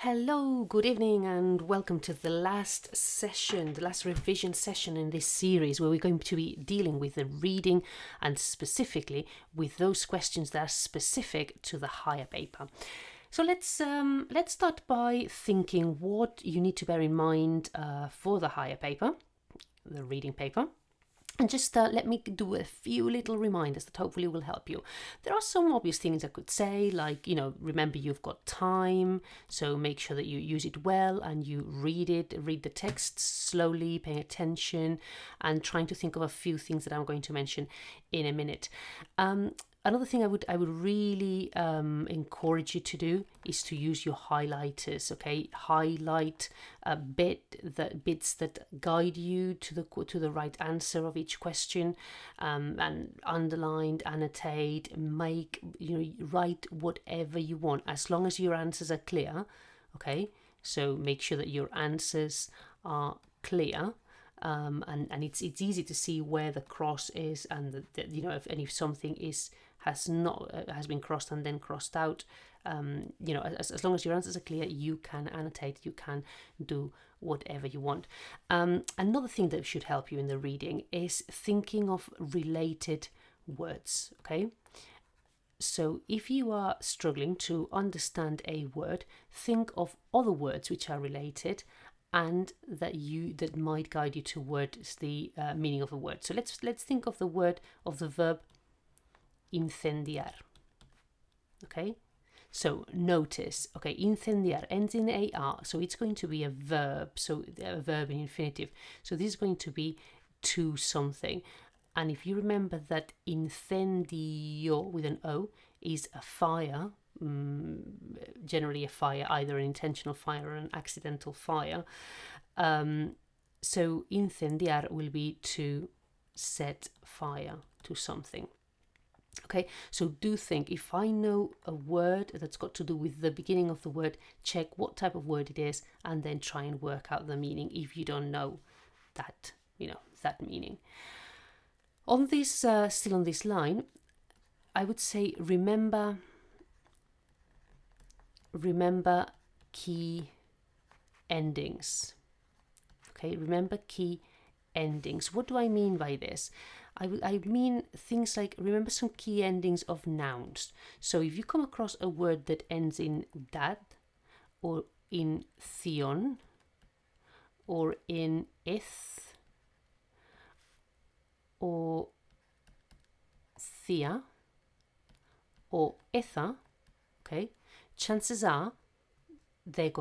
Hello, good evening, and welcome to the last session, the last revision session in this series, where we're going to be dealing with the reading and specifically with those questions that are specific to the higher paper. So let's start by thinking what you need to bear in mind for the higher paper, the reading paper. And just let me do a few little reminders that hopefully will help you. There are some obvious things I could say, like, remember you've got time, so make sure that you use it well and you read the text slowly, paying attention, and trying to think of a few things that I'm going to mention in a minute. Another thing I would really encourage you to do is to use your highlighters. Okay, highlight bits that guide you to the right answer of each question, and underline, annotate, write whatever you want as long as your answers are clear. Okay, so make sure that your answers are clear. And it's easy to see where the cross is, and if something has been crossed and then crossed out, as long as your answers are clear, you can annotate, you can do whatever you want. Another thing that should help you in the reading is thinking of related words. Okay, so if you are struggling to understand a word, think of other words which are related and that might guide you towards the meaning of a word. So let's think of the verb incendiar. Okay, so notice, okay, incendiar ends in AR, so it's going to be a verb, so a verb in infinitive. So this is going to be to something. And if you remember that incendio with an O is a fire, generally a fire, either an intentional fire or an accidental fire. So incendiar will be to set fire to something. Okay, so do think, if I know a word that's got to do with the beginning of the word, check what type of word it is and then try and work out the meaning if you don't know that meaning. On this, still on this line, I would say remember key endings. Okay, remember key endings. What do I mean by this? I mean things like, remember some key endings of nouns. So if you come across a word that ends in dad, or in theon, or in ith, or thea, or etha, okay, chances are that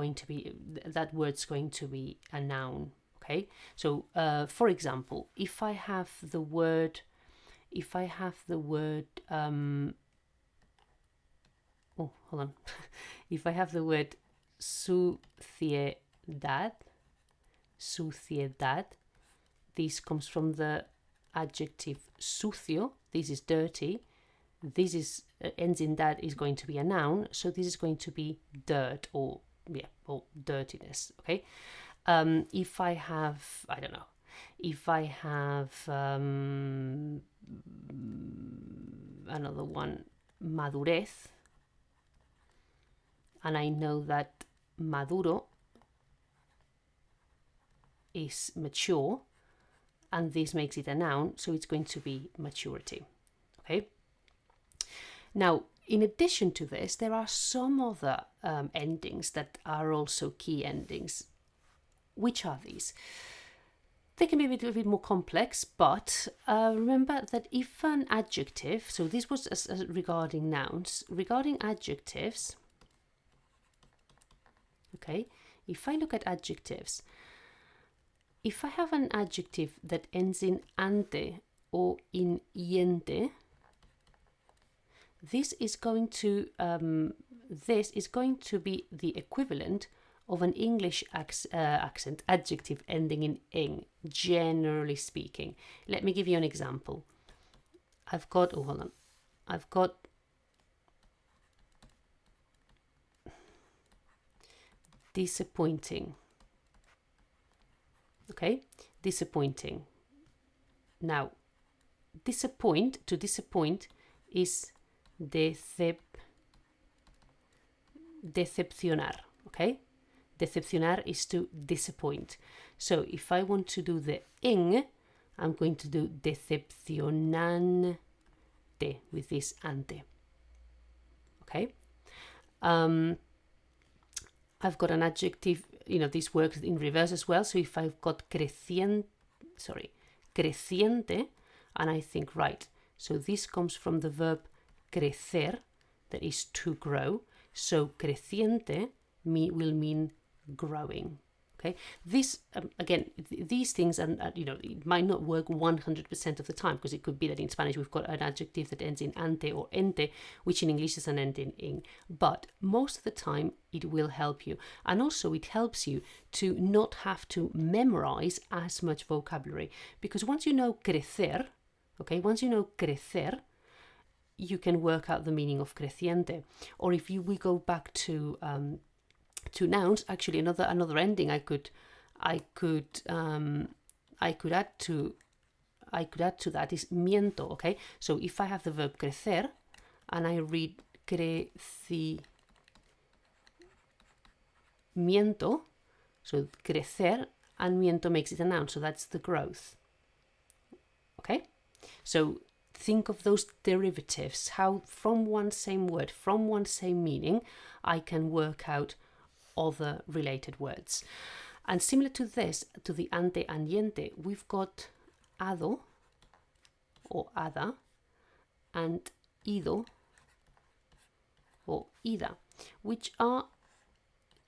word's going to be a noun. Okay, so for example, if I have the word oh, hold on. If I have the word suciedad, this comes from the adjective sucio. This is dirty. This is ends in dad, is going to be a noun, so this is going to be dirt or dirtiness. Okay. If I have, another one, madurez, and I know that maduro is mature, and this makes it a noun, so it's going to be maturity. Okay. Now, in addition to this, there are some other endings that are also key endings. Which are these? They can be a little bit more complex, but remember that if an adjective, so this was regarding nouns, regarding adjectives, okay, if I look at adjectives, if I have an adjective that ends in ante or in iente, this is going to be the equivalent of an English accent adjective ending in ing, generally speaking. Let me give you an example. I've got disappointing. Okay, disappointing. Now, to disappoint is decepcionar. Okay, Decepcionar is to disappoint. So if I want to do the ing, I'm going to do decepcionante with this ante. Okay. I've got an adjective, this works in reverse as well. So if I've got creciente, and I think, right, so this comes from the verb crecer, that is to grow. So creciente will mean growing. Okay, this again, these things are, it might not work 100% of the time, because it could be that in Spanish we've got an adjective that ends in ante or ente, which in English is an end in ing. But most of the time it will help you, and also it helps you to not have to memorize as much vocabulary, because once you know crecer, you can work out the meaning of creciente. Or if we go back to nouns, actually another ending I could add to that is miento. Okay, so if I have the verb crecer and I read crecimiento, so crecer and miento makes it a noun, so that's the growth. Okay, so think of those derivatives, how from one same word, from one same meaning, I can work out other related words. And similar to this, to the ante and yente, we've got ado or ada and ido or ida, which are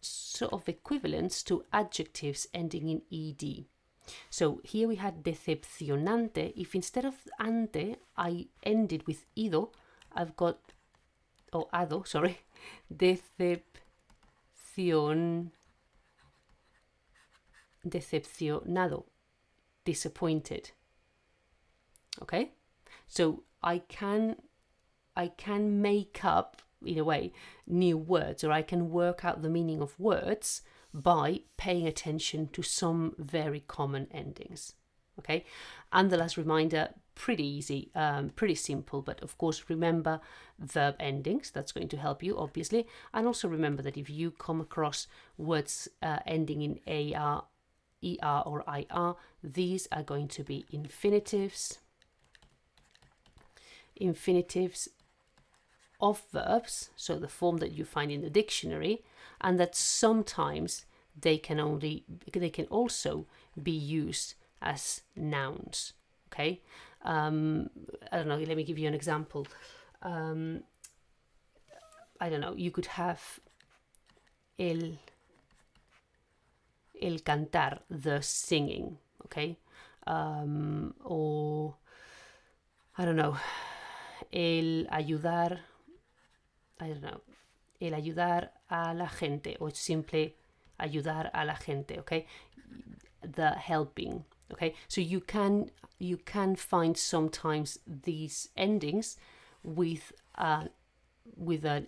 sort of equivalents to adjectives ending in ed. So here we had decepcionante. If instead of ante I ended with ido, I've got, or ado, sorry, decepcionado, disappointed. Okay, so I can make up, in a way, new words, or I can work out the meaning of words by paying attention to some very common endings. Okay, and the last reminder, pretty easy, pretty simple, but of course remember verb endings. That's going to help you, obviously. And also remember that if you come across words ending in AR, ER or IR, these are going to be infinitives of verbs, so the form that you find in the dictionary, and that sometimes they can also be used as nouns. Okay, I don't know, let me give you an example. I don't know, you could have el cantar, the singing. Okay, or I don't know, el ayudar, el ayudar a la gente, or simply ayudar a la gente. Okay, the helping. Okay, so you can find sometimes these endings with an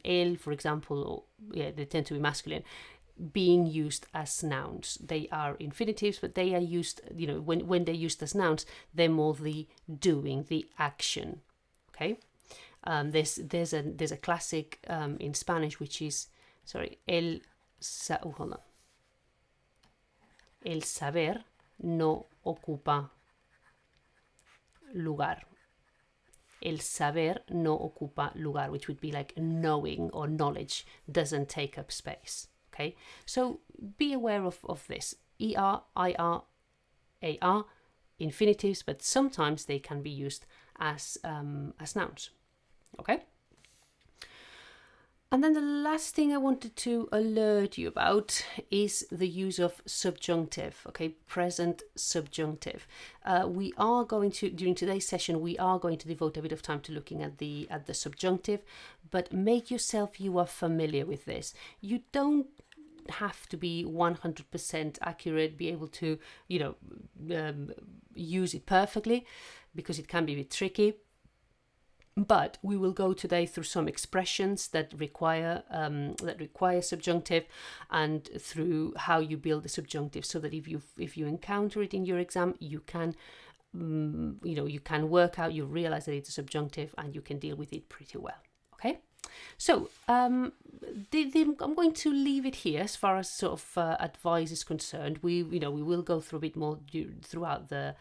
el, for example, or they tend to be masculine, being used as nouns. They are infinitives, but they are used, when they're used as nouns, they're more the doing, the action. Okay, there's a classic in Spanish, which is, el saber no ocupa lugar. El saber no ocupa lugar, which would be like knowing or knowledge doesn't take up space. Okay, so be aware of this. ER, IR, AR, infinitives, but sometimes they can be used as nouns. Okay. And then the last thing I wanted to alert you about is the use of subjunctive, okay, present subjunctive. We are going to, during today's session, we are going to devote a bit of time to looking at the subjunctive, but make yourself, you are familiar with this. You don't have to be 100% accurate, be able to, use it perfectly, because it can be a bit tricky. But we will go today through some expressions that require subjunctive, and through how you build the subjunctive, so that if you encounter it in your exam, you can you can work out, you realize that it's a subjunctive, and you can deal with it pretty well. Okay, so I'm going to leave it here as far as sort of advice is concerned. We will go through a bit more throughout the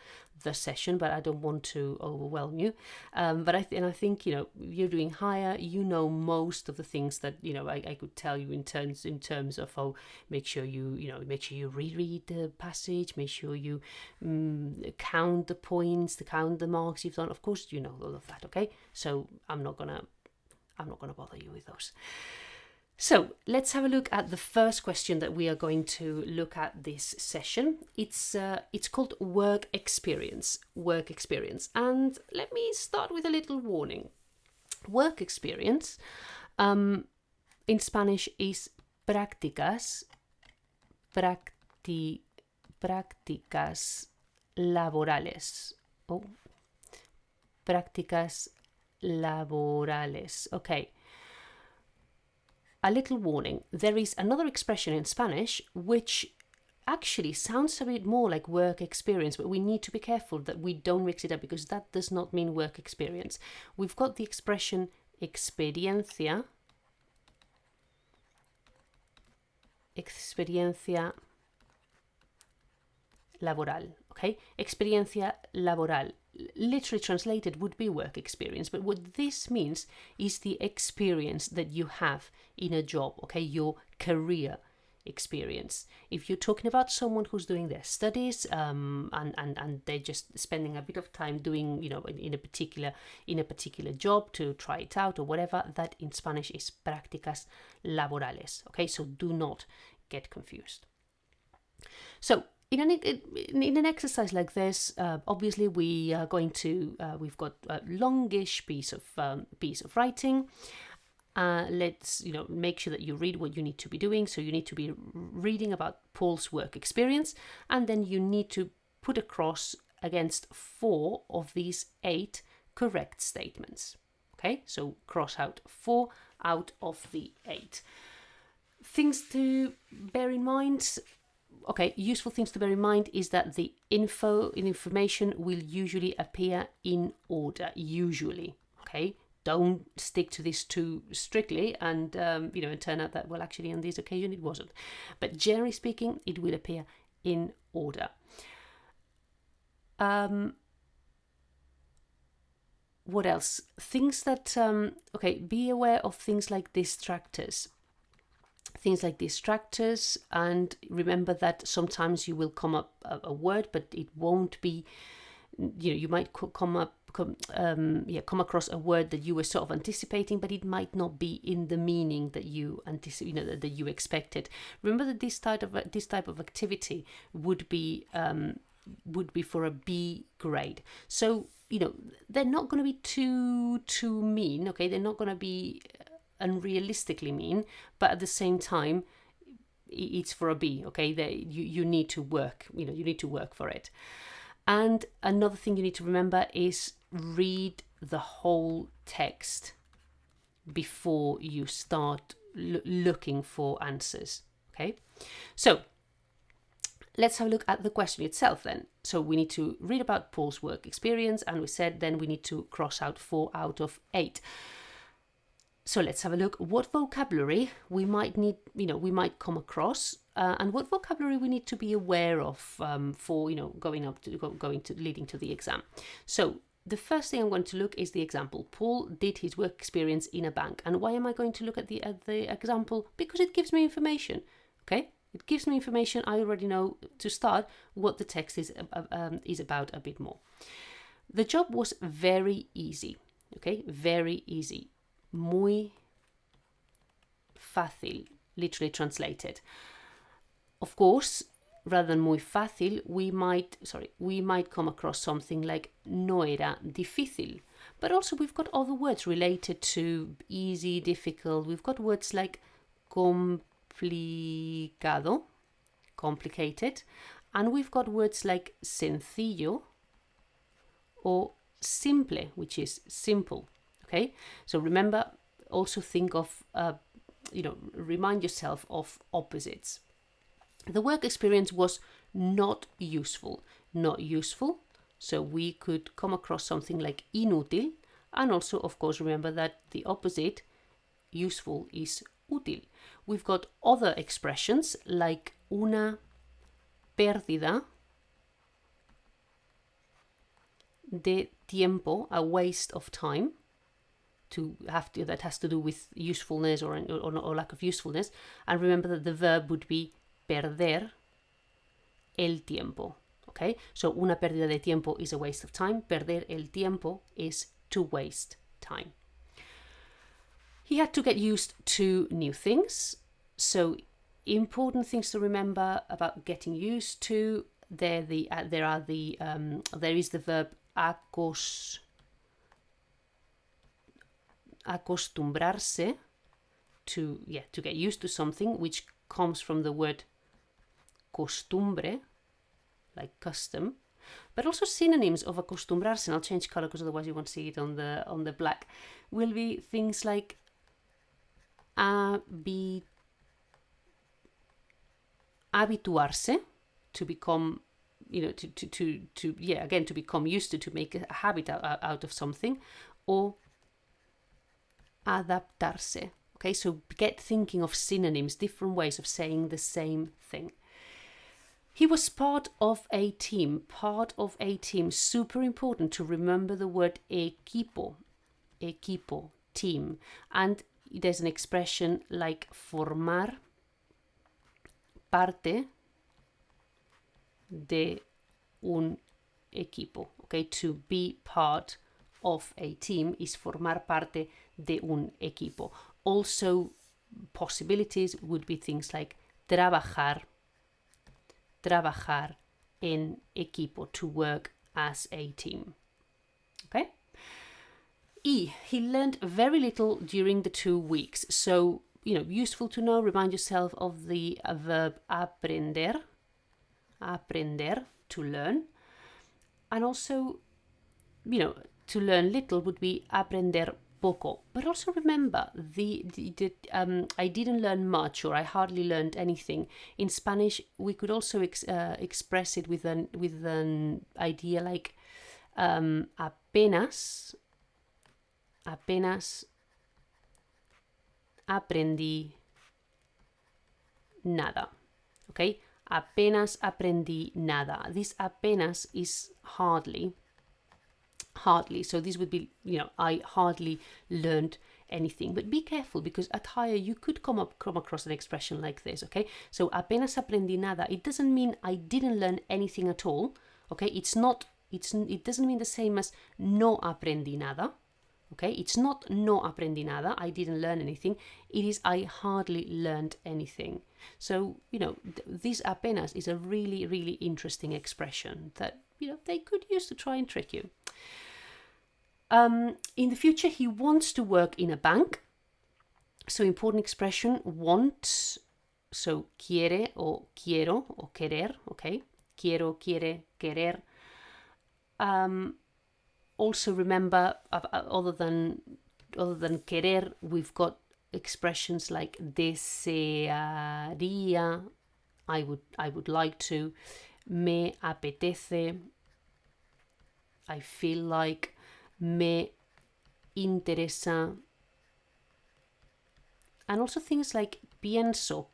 session, but I don't want to overwhelm you. But I think you're doing higher. You know most of the things that I could tell you in terms of make sure you reread the passage, make sure you count the points, count the marks you've done. Of course, you know all of that. Okay, so I'm not gonna bother you with those. So let's have a look at the first question that we are going to look at this session. It's called work experience. And let me start with a little warning. Work experience in Spanish is prácticas laborales. Prácticas laborales. Okay. A little warning. There is another expression in Spanish which actually sounds a bit more like work experience, but we need to be careful that we don't mix it up, because that does not mean work experience. We've got the expression experiencia laboral. Okay, experiencia laboral, literally translated, would be work experience, but what this means is the experience that you have in a job. Okay, your career experience. If you're talking about someone who's doing their studies and they're just spending a bit of time doing in a particular job to try it out or whatever, that in Spanish is prácticas laborales. Okay, so do not get confused. So in an exercise like this, obviously we are going to we've got a longish piece of writing. Let's make sure that you read what you need to be doing. So you need to be reading about Paul's work experience, and then you need to put a cross against 4 of these 8 correct statements. Okay, so cross out 4 out of the 8. Things to bear in mind. Okay, useful things to bear in mind is that the information will usually appear in order. Usually, okay. Don't stick to this too strictly and and turn out that, well, actually on this occasion it wasn't. But generally speaking, it will appear in order. What else? Things that be aware of things like distractors. And remember that sometimes you will come up a word, but it won't be, you might come across a word that you were sort of anticipating, but it might not be in the meaning that you that you expected. Remember that this type of activity would be for a B grade. So they're not going to be too mean. Okay, they're not going to be unrealistically mean, but at the same time it's for a B. Okay, you need to work, you need to work for it. And another thing you need to remember is read the whole text before you start looking for answers. Okay, so let's have a look at the question itself then. So we need to read about Paul's work experience, and we said then we need to cross out 4 out of 8. So let's have a look what vocabulary we might need, we might come across, and what vocabulary we need to be aware of for leading to the exam. So the first thing I'm going to look is the example. Paul did his work experience in a bank. And why am I going to look at the example? Because it gives me information. Okay, it gives me information. I already know to start what the text is about a bit more. The job was very easy. Okay, very easy. Muy fácil, literally translated. Of course, rather than muy fácil, we might come across something like no era difícil. But also we've got other words related to easy, difficult. We've got words like complicado, complicated, and we've got words like sencillo or simple, which is simple. Okay, so remember, also think of, remind yourself of opposites. The work experience was not useful. Not useful, so we could come across something like inútil, and also, of course, remember that the opposite useful is útil. We've got other expressions like una pérdida de tiempo, a waste of time, that has to do with usefulness or lack of usefulness. And remember that the verb would be perder el tiempo. Okay, so una pérdida de tiempo is a waste of time. Perder el tiempo is to waste time. He had to get used to new things. So important things to remember about getting used to. There is the verb acostumbrarse, to get used to something, which comes from the word costumbre, like custom. But also synonyms of acostumbrarse, and I'll change color because otherwise you won't see it on the black, will be things like habituarse, to become, to become used to make a habit out of something, or adaptarse. Okay, so get thinking of synonyms, different ways of saying the same thing. He was part of a team. Part of a team. Super important to remember the word equipo. Equipo, team. And there's an expression like formar parte de un equipo. Okay, to be part of a team is formar parte de un equipo. Also, possibilities would be things like trabajar en equipo, to work as a team. Okay? E, he learned very little during the 2 weeks. So, useful to know, remind yourself of the verb aprender, to learn. And also, to learn little would be aprender poco. But also remember, I didn't learn much, or I hardly learned anything. In Spanish, we could also express it with an idea like apenas aprendí nada. Okay? Apenas aprendí nada. This apenas is hardly. So this would be, I hardly learned anything. But be careful, because at higher you could come across an expression like this. Okay? So apenas aprendí nada. It doesn't mean I didn't learn anything at all. Okay? It doesn't mean the same as no aprendí nada. Okay, it's not no aprendí nada, I didn't learn anything. It is I hardly learned anything. So, this apenas is a really, really interesting expression that, they could use to try and trick you. In the future, he wants to work in a bank. So, important expression, want. So, quiere or quiero or querer, okay? Quiero, quiere, querer. Also remember, other than querer, we've got expressions like desearía, I would like to, me apetece, I feel like, me interesa, and also things like pienso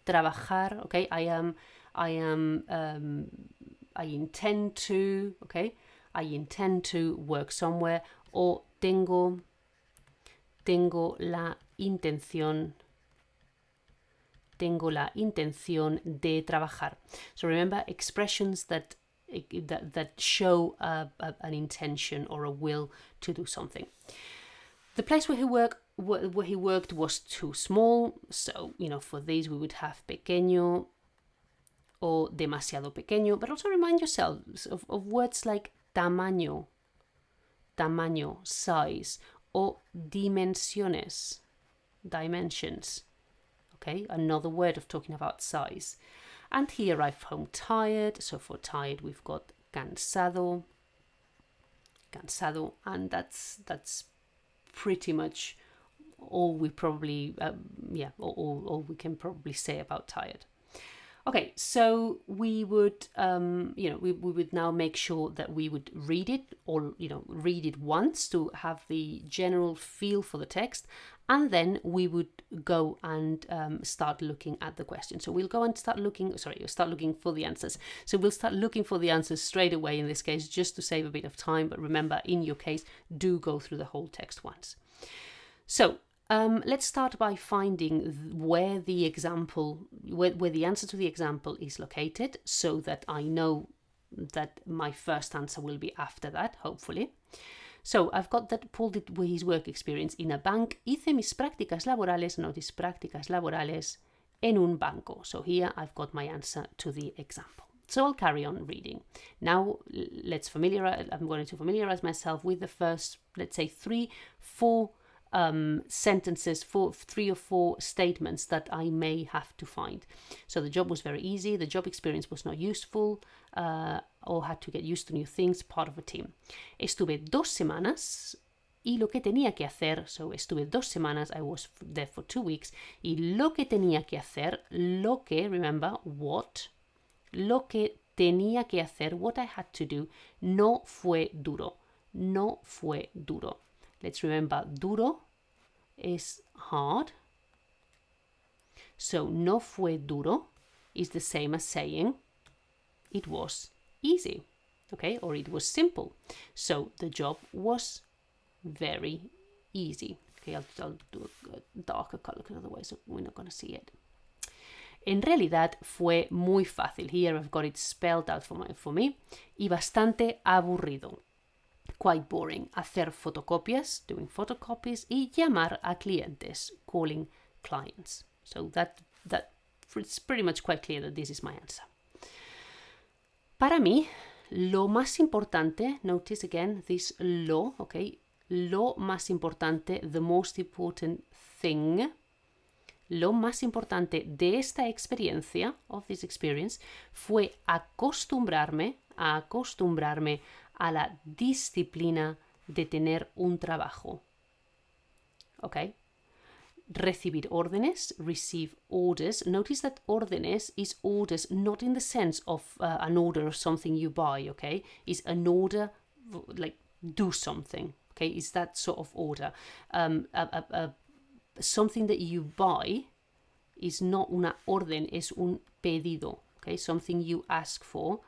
trabajar, okay? I intend to, okay? I intend to work somewhere, or tengo la intención de trabajar. So remember, expressions that show an intention or a will to do something. The place where he worked was too small, so for these we would have pequeño or demasiado pequeño. But also remind yourselves of words like tamaño, size, or dimensiones, dimensions. Okay, another word of talking about size. And he arrived home tired. So for tired, we've got cansado, and that's pretty much all we probably all we can probably say about tired. Okay, so we would, we would now make sure that we would read it, or, read it once to have the general feel for the text, and then we would go and start looking at the question. So we'll go and start looking for the answers. So we'll start looking for the answers straight away in this case, just to save a bit of time. But remember, in your case, do go through the whole text once. So let's start by finding where the answer to the example is located, so that I know that my first answer will be after that, hopefully. So I've got that Paul did his work experience in a bank. Hice mis prácticas laborales, notice prácticas laborales, en un banco. So here I've got my answer to the example. So I'll carry on reading. Now I'm going to familiarize myself with the first, let's say, 3-4 sentences, for 3 or 4 statements that I may have to find. So the job was very easy, the job experience was not useful, or had to get used to new things, part of a team. Estuve 2 semanas y lo que tenía que hacer, so estuve 2 semanas, I was there for 2 weeks, y lo que tenía que hacer, lo que, remember, what, lo que tenía que hacer, what I had to do, no fue duro, no fue duro. Let's remember, duro is hard. So, no fue duro is the same as saying it was easy, okay, or it was simple. So, the job was very easy. Okay, I'll do a darker color because otherwise we're not going to see it. En realidad fue muy fácil. Here I've got it spelled out for me. Y bastante aburrido. Quite boring. Hacer fotocopias, doing photocopies, y llamar a clientes, calling clients. So that it's pretty much quite clear that this is my answer. Para mí, lo más importante, notice again this lo, okay? Lo más importante, the most important thing, lo más importante de esta experiencia, of this experience, fue acostumbrarme a la disciplina de tener un trabajo. Okay? Recibir órdenes, receive orders. Notice that órdenes is orders, not in the sense of an order of something you buy, okay? It's an order, like do something, okay? It's that sort of order. Something that you buy is not una orden, es un pedido, okay? Something you ask for.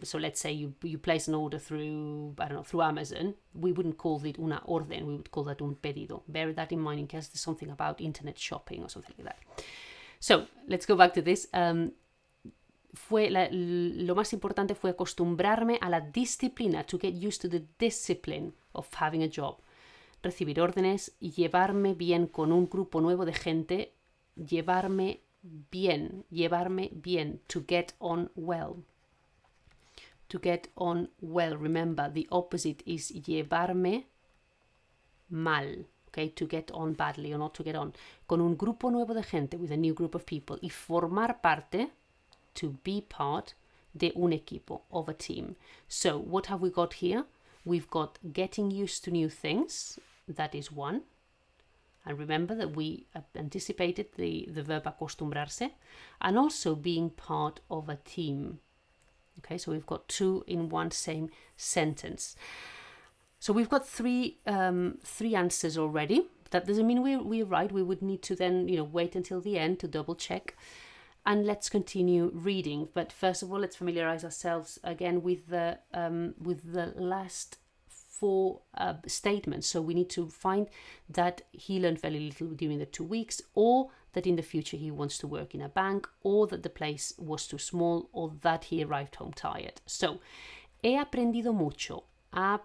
So let's say you place an order through Amazon. We wouldn't call it una orden, we would call that un pedido. Bear that in mind in case there's something about internet shopping or something like that. So let's go back to this. Lo más importante fue acostumbrarme a la disciplina, to get used to the discipline of having a job. Recibir órdenes, llevarme bien con un grupo nuevo de gente, llevarme bien, to get on well. To get on well, remember, the opposite is llevarme mal, okay? To get on badly or not to get on. Con un grupo nuevo de gente, with a new group of people. Y formar parte, to be part, de un equipo, of a team. So, what have we got here? We've got getting used to new things, that is one. And remember that we anticipated the verb acostumbrarse. And also being part of a team. Okay, so we've got 2 in one same sentence. So we've got 3 answers already. That doesn't mean we're right. We would need to then, wait until the end to double check. And let's continue reading. But first of all, let's familiarize ourselves again with the last 4 statements. So we need to find that he learned very little during the 2 weeks, or that in the future he wants to work in a bank, or that the place was too small, or that he arrived home tired. So, he aprendido mucho. I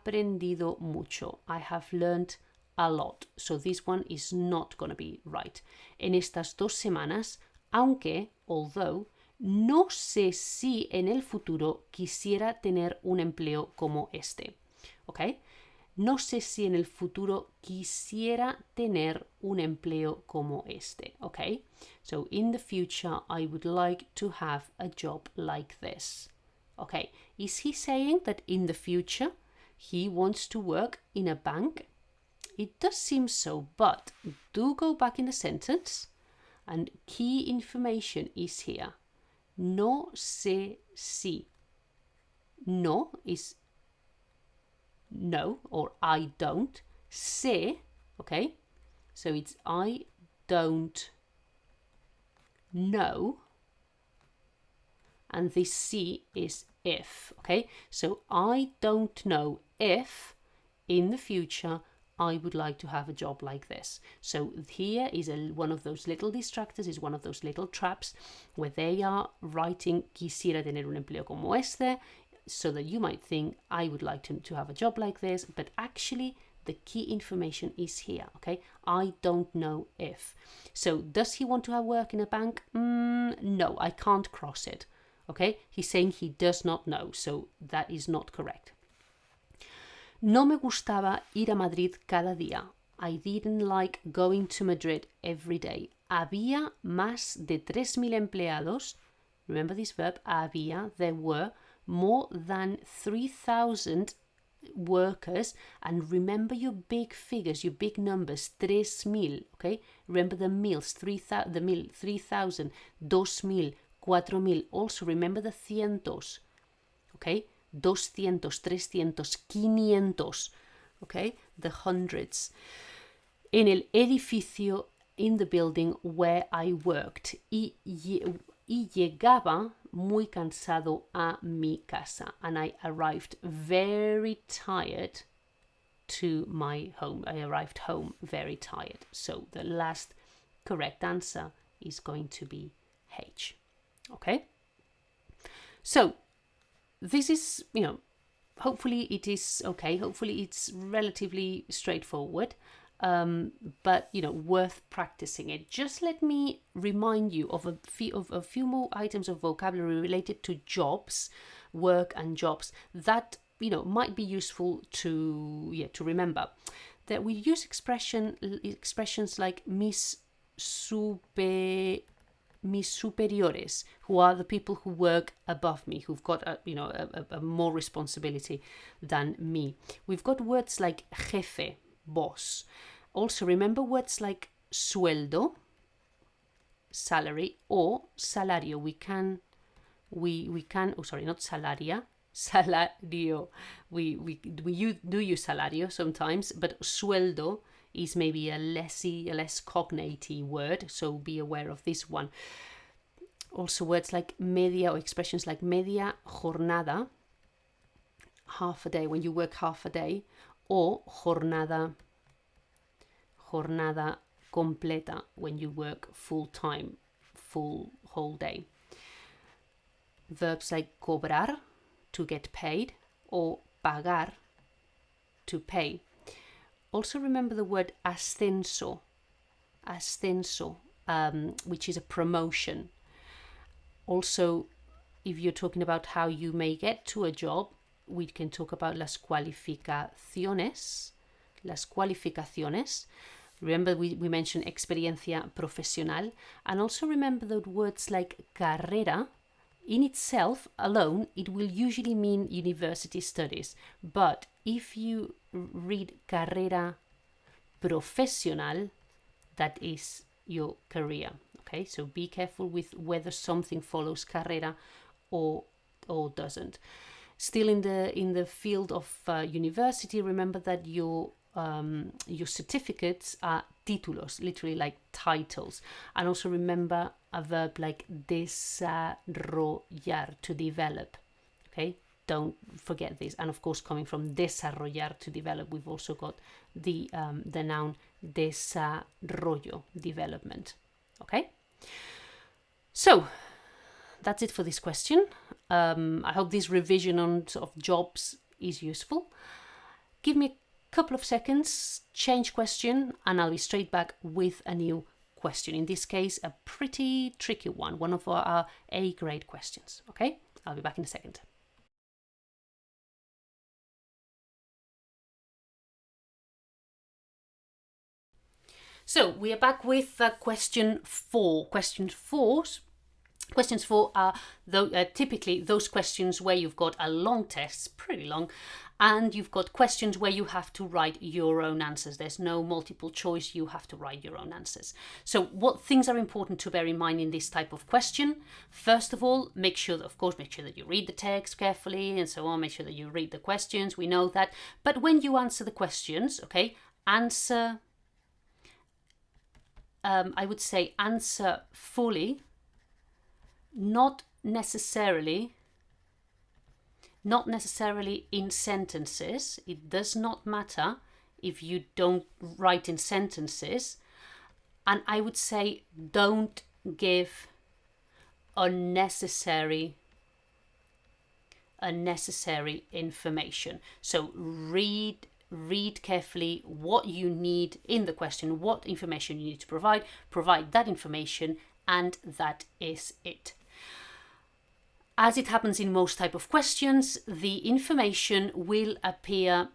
have learned a lot. So this one is not going to be right. En estas 2 semanas, although, no sé si en el futuro quisiera tener un empleo como este. Okay? No sé si en el futuro quisiera tener un empleo como este. Okay? So, in the future, I would like to have a job like this. Okay. Is he saying that in the future he wants to work in a bank? It does seem so, but do go back in the sentence, and key information is here. No sé si. No is no, or I don't. Sé, okay? So it's I don't know. And this si is if, okay? So I don't know if in the future I would like to have a job like this. So here is one of those little distractors, is one of those little traps where they are writing quisiera tener un empleo como este, so that you might think I would like to have a job like this, but actually the key information is here, okay? I don't know if. So does he want to have work in a bank? No, I can't cross it, okay? He's saying he does not know, so that is not correct. No me gustaba ir a Madrid cada día. I didn't like going to Madrid every day. Había más de 3,000 empleados. Remember this verb, había, there were more than 3,000 workers, and remember your big figures, your big numbers, 3,000, okay? Remember the mils, 3,000, 2,000, 4,000. Also remember the cientos, okay? 200, 300, 500, okay? The hundreds. En el edificio, in the building where I worked. Y llegaba muy cansado a mi casa. And I arrived very tired to my home. I arrived home very tired. So the last correct answer is going to be H. Okay? So this is, hopefully it is okay. Hopefully it's relatively straightforward, but worth practicing it. Just let me remind you of a few more items of vocabulary related to jobs, work and jobs that might be useful to remember. That we use expressions like mis superiores, who are the people who work above me, who've got a more responsibility than me. We've got words like jefe, boss. Also remember words like sueldo, salary, or salario. We can not salaria, salario. We do use salario sometimes, but sueldo is maybe a less cognate word, so be aware of this one. Also words like media, or expressions like media jornada, half a day, when you work half a day, or jornada completa, when you work full time, whole day. Verbs like cobrar, to get paid, or pagar, to pay. Also remember the word ascenso, which is a promotion. Also, if you're talking about how you may get to a job, we can talk about las cualificaciones. Remember we mentioned experiencia profesional, and also remember the words like carrera. In itself, alone, it will usually mean university studies, but if you read carrera profesional, that is your career, okay? So be careful with whether something follows carrera or doesn't. Still in the field of university, remember that your certificates are títulos, literally like titles. And also remember a verb like desarrollar, to develop, okay? Don't forget this. And of course, coming from desarrollar, to develop, we've also got the noun desarrollo, development, okay? So that's it for this question. I hope this revision on sort of jobs is useful. Give me a couple of seconds, change question, and I'll be straight back with a new question. In this case, a pretty tricky one of our A grade questions. Okay, I'll be back in a second. So we are back with question 4. Questions 4 are typically those questions where you've got a long test, pretty long, And you've got questions where you have to write your own answers. There's no multiple choice, you have to write your own answers. So what things are important to bear in mind in this type of question? First of all, make sure that you read the text carefully and so on. Make sure that you read the questions, we know that. But when you answer the questions, okay, answer, I would say answer fully, not necessarily in sentences. It does not matter if you don't write in sentences. And I would say don't give unnecessary information. So read carefully what you need in the question, what information you need to provide that information, and that is it. As it happens in most type of questions, the information will appear.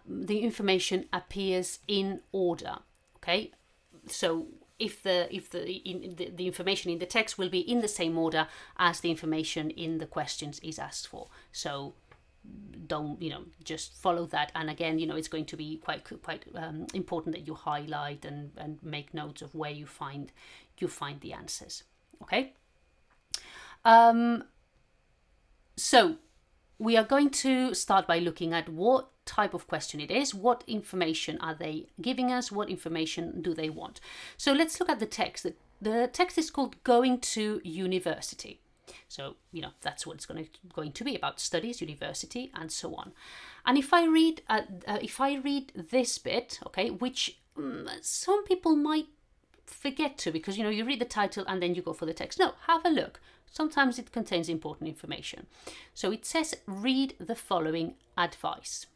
The information appears in order. Okay, so if the information in the text will be in the same order as the information in the questions is asked for. So don't just follow that. And again, it's going to be quite important that you highlight and make notes of where you find the answers. Okay. So we are going to start by looking at what type of question it is, what information are they giving us, what information do they want. So let's look at the text. The text is called Going to University. So, that's what it's going to be about: studies, university, and so on. And if I read this bit, okay, which some people might forget to, because you read the title and then you go for the text. No, have a look. Sometimes it contains important information. So it says, read the following advice.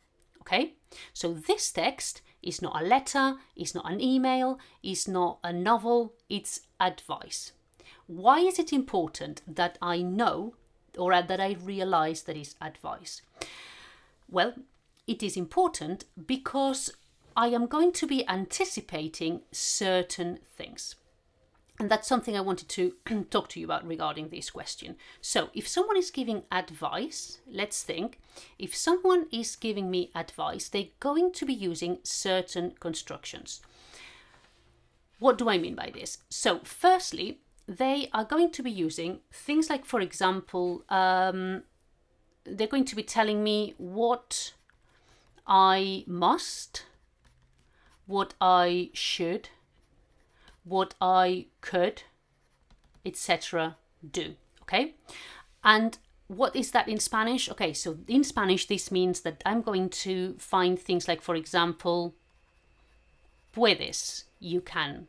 Okay, so this text is not a letter, it's not an email, it's not a novel, it's advice. Why is it important that I know, or that I realize that it's advice? Well, it is important because I am going to be anticipating certain things. And that's something I wanted to talk to you about regarding this question. So if someone is giving advice, let's think, if someone is giving me advice, they're going to be using certain constructions. What do I mean by this? So firstly, they are going to be using things like, for example, they're going to be telling me what I must, what I should, what I could, etc. do. Okay, and what is that in Spanish? Okay, so in Spanish this means that I'm going to find things like, for example, puedes, you can,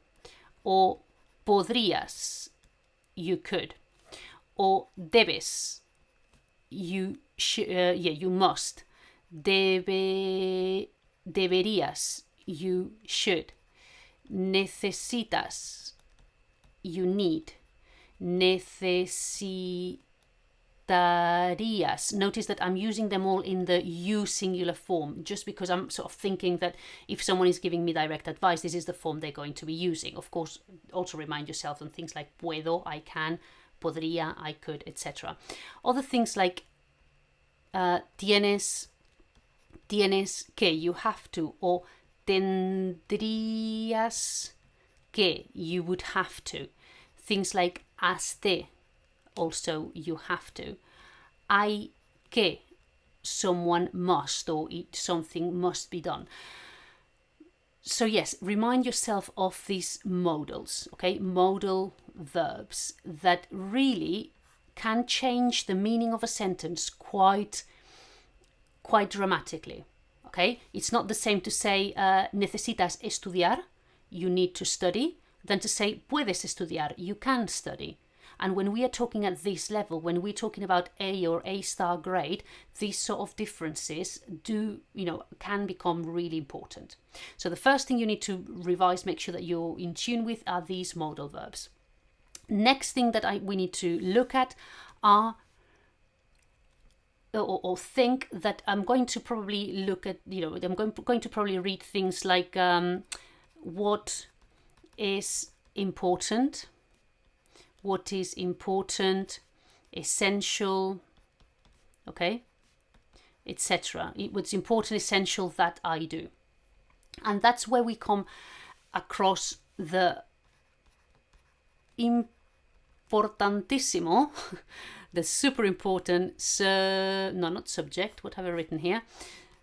or podrías, you could, or debes, you must, deberías, you should, necesitas, you need, necesitarías. Notice that I'm using them all in the you singular form, just because I'm sort of thinking that if someone is giving me direct advice, this is the form they're going to be using. Of course, also remind yourself on things like puedo, I can, podría, I could, etc. Other things like tienes que, you have to, or tendrías que, you would have to. Things like hazte, also you have to. Hay que, someone must, or something must be done. So yes, remind yourself of these modals, okay, modal verbs that really can change the meaning of a sentence quite dramatically. Okay, it's not the same to say necesitas estudiar, you need to study, than to say puedes estudiar, you can study. And when we are talking at this level, when we're talking about A or A star grade, these sort of differences can become really important. So the first thing you need to revise, make sure that you're in tune with, are these modal verbs. Next thing that we need to look at are or think that I'm going to probably look at, I'm going to probably read things like what is important, essential, okay, etc. What's important, essential, that I do. And that's where we come across the importantissimo, the super important, not subject, what have I written here?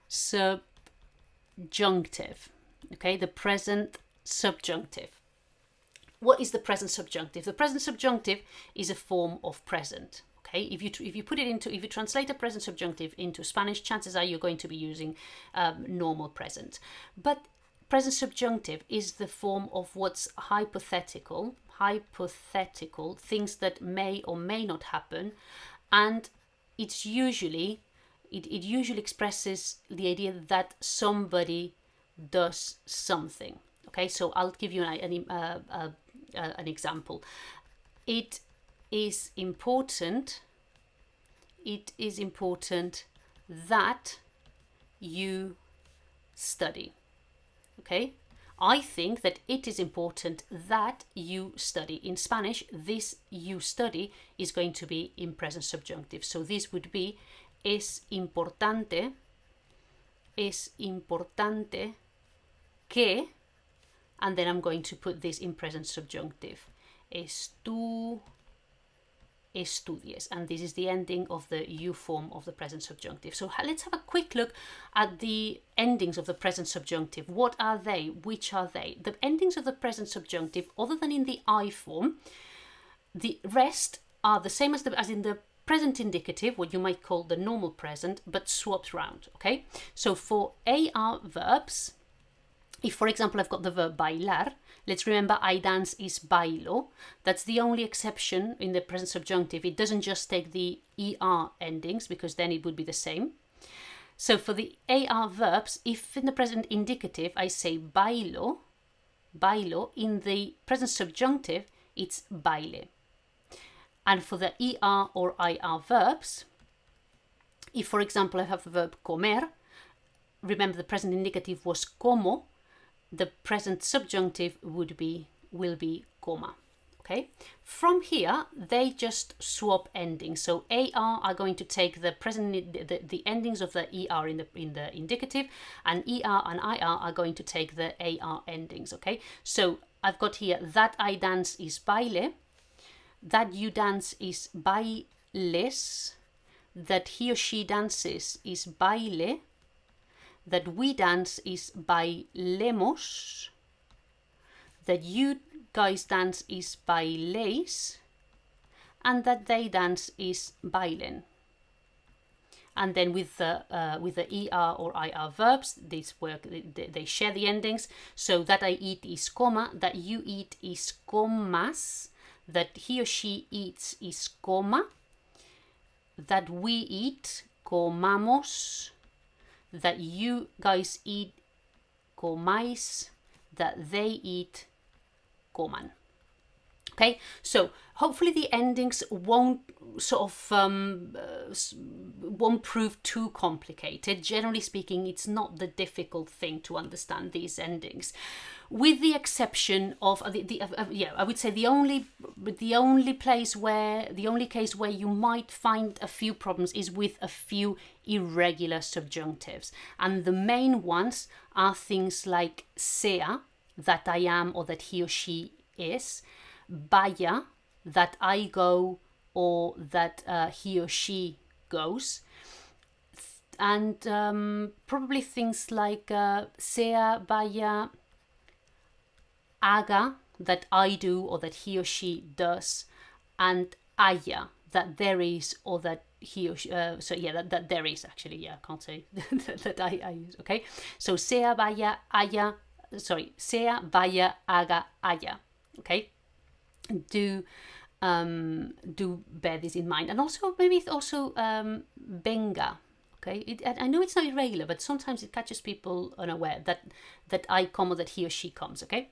Subjunctive, okay, the present subjunctive. What is the present subjunctive? The present subjunctive is a form of present. Okay, if you translate a present subjunctive into Spanish, chances are you're going to be using normal present. But present subjunctive is the form of what's hypothetical, things that may or may not happen, and it usually expresses the idea that somebody does something. Okay, so I'll give you an example. It is important that you study. Okay, I think that it is important that you study. In Spanish, this "you study" is going to be in present subjunctive. So this would be es importante que, and then I'm going to put this in present subjunctive. Tú estudies, and this is the ending of the you form of the present subjunctive. So let's have a quick look at the endings of the present subjunctive. What are they? Which are they? The endings of the present subjunctive, other than in the I form, the rest are the same as in the present indicative, what you might call the normal present, but swapped round. Okay, so for AR verbs, if, for example, I've got the verb bailar, let's remember I dance is bailo. That's the only exception in the present subjunctive. It doesn't just take the ER endings, because then it would be the same. So for the AR verbs, if in the present indicative I say bailo, in the present subjunctive it's baile. And for the ER or IR verbs, if, for example, I have the verb comer, remember the present indicative was como, the present subjunctive will be coma. Okay, from here they just swap endings. So AR are going to take the the endings of the ER in the indicative, and ER and IR are going to take the AR endings. Okay, so I've got here that I dance is baile, that you dance is bailes, that he or she dances is baile, that we dance is bailemos, that you guys dance is baileis, and that they dance is bailen. And then with the ER or IR verbs, they share the endings. So that I eat is coma, that you eat is comas, that he or she eats is coma, that we eat comamos, that you guys eat comáis, that they eat coman. Okay, so hopefully the endings won't won't prove too complicated. Generally speaking, it's not the difficult thing to understand these endings, with the exception of I would say the only case where you might find a few problems is with a few irregular subjunctives, and the main ones are things like sea, that I am or that he or she is, vaya, that I go or that he or she goes, and probably things like sea, vaya, haga, that I do or that he or she does, and haya, that there is or that he or she, that there is, actually, I can't say that I use. Okay, so sea, vaya, haya, sea, vaya, haga, haya. Okay, do bear this in mind, and also maybe venga. Okay, I know it's not irregular, but sometimes it catches people unaware that I come or that he or she comes. Okay,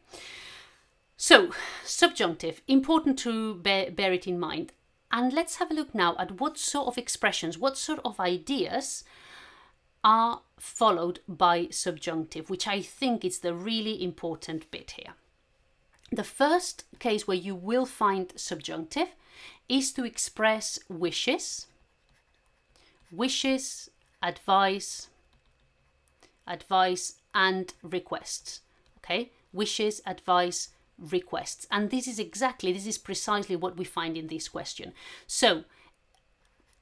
so subjunctive, important to bear it in mind. And let's have a look now at what sort of expressions, what sort of ideas are followed by subjunctive, which I think is the really important bit here. The first case where you will find subjunctive is to express wishes advice, advice, and requests. Okay, wishes, advice, requests. And this is precisely what we find in this question. So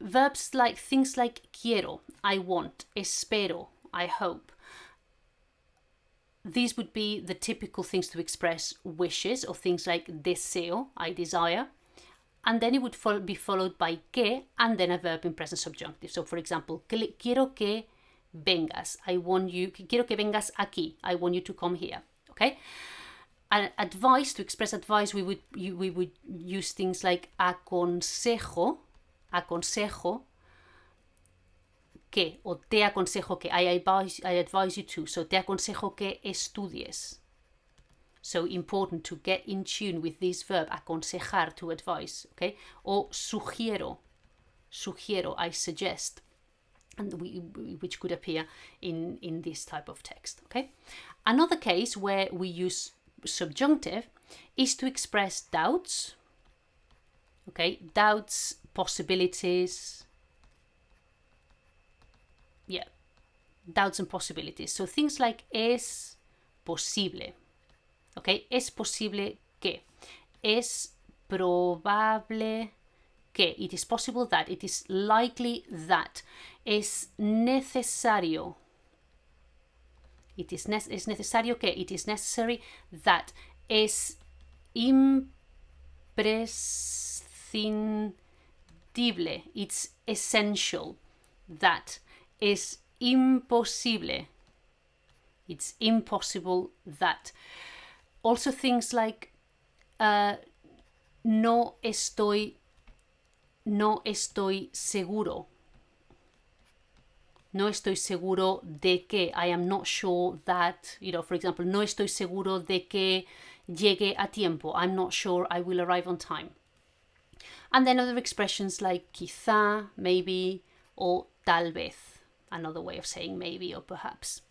verbs like things like quiero, I want, espero, I hope. These would be the typical things to express wishes, or things like deseo, I desire. And then it would be followed by que, and then a verb in present subjunctive. So for example, quiero que vengas, I want you, quiero que vengas aquí, I want you to come here. Okay? And advice, to express advice, we would use things like aconsejo que, or te aconsejo que, I advise you to, so te aconsejo que estudies. So important to get in tune with this verb, aconsejar, to advise, okay? Or sugiero, I suggest, and which could appear in this type of text, okay? Another case where we use subjunctive is to express doubts, okay? Doubts, possibilities, doubts and possibilities. So things like es posible, okay? Es posible que, es probable que, it is possible that, it is likely that, es necesario, es necesario que, it is necessary that, es imprescindible, it's essential that, es imposible, it's impossible that. Also things like no estoy seguro. No estoy seguro de que, I am not sure that, for example, no estoy seguro de que llegue a tiempo, I'm not sure I will arrive on time. And then other expressions like quizá, maybe, or tal vez, another way of saying maybe or perhaps.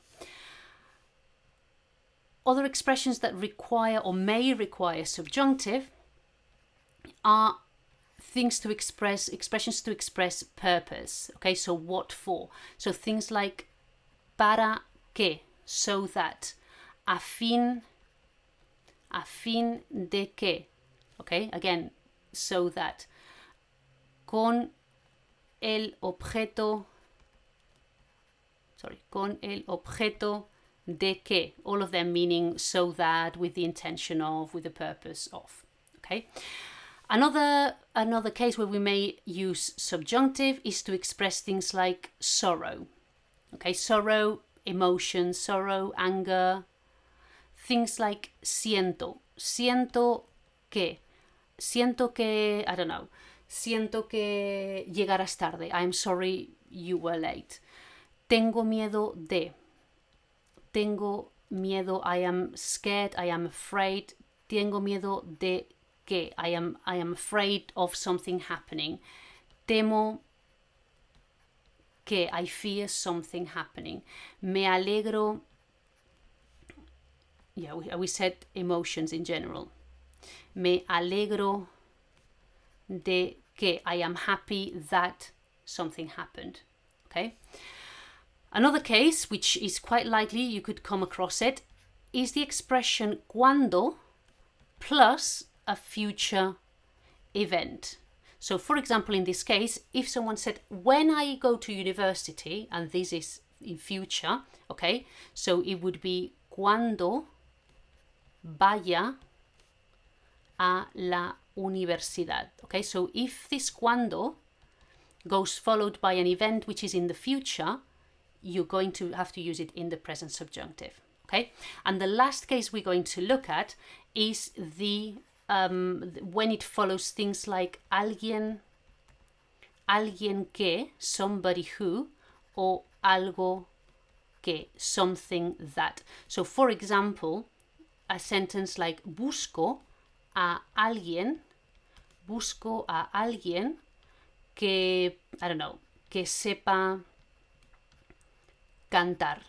Other expressions that require or may require subjunctive are expressions to express purpose. Okay, so what for? So things like para que, so that, a fin de que. Okay, again, so that. Con el objeto de que, all of them meaning so that, with the intention of, with the purpose of. Okay. Another case where we may use subjunctive is to express things like sorrow. Okay, sorrow, emotion, sorrow, anger. Things like siento que, I don't know, siento que llegarás tarde, I'm sorry you were late. Tengo miedo, I am scared, I am afraid. Tengo miedo de que, I am afraid of something happening. Temo que, I fear something happening. Me alegro, we said emotions in general. Me alegro de que, I am happy that something happened. Okay. Another case, which is quite likely you could come across it, is the expression cuando plus a future event. So, for example, in this case, if someone said, when I go to university, and this is in future, okay, so it would be cuando vaya a la universidad. Okay, so if this cuando goes followed by an event which is in the future, you're going to have to use it in the present subjunctive. Okay, and the last case we're going to look at is the when it follows things like alguien que, somebody who, or algo que, something that. So, for example, a sentence like busco a alguien que, I don't know, que sepa cantar.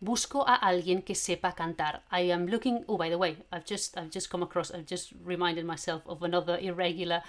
Busco a alguien que sepa cantar. I am looking. Oh, by the way, I've just reminded myself of another irregular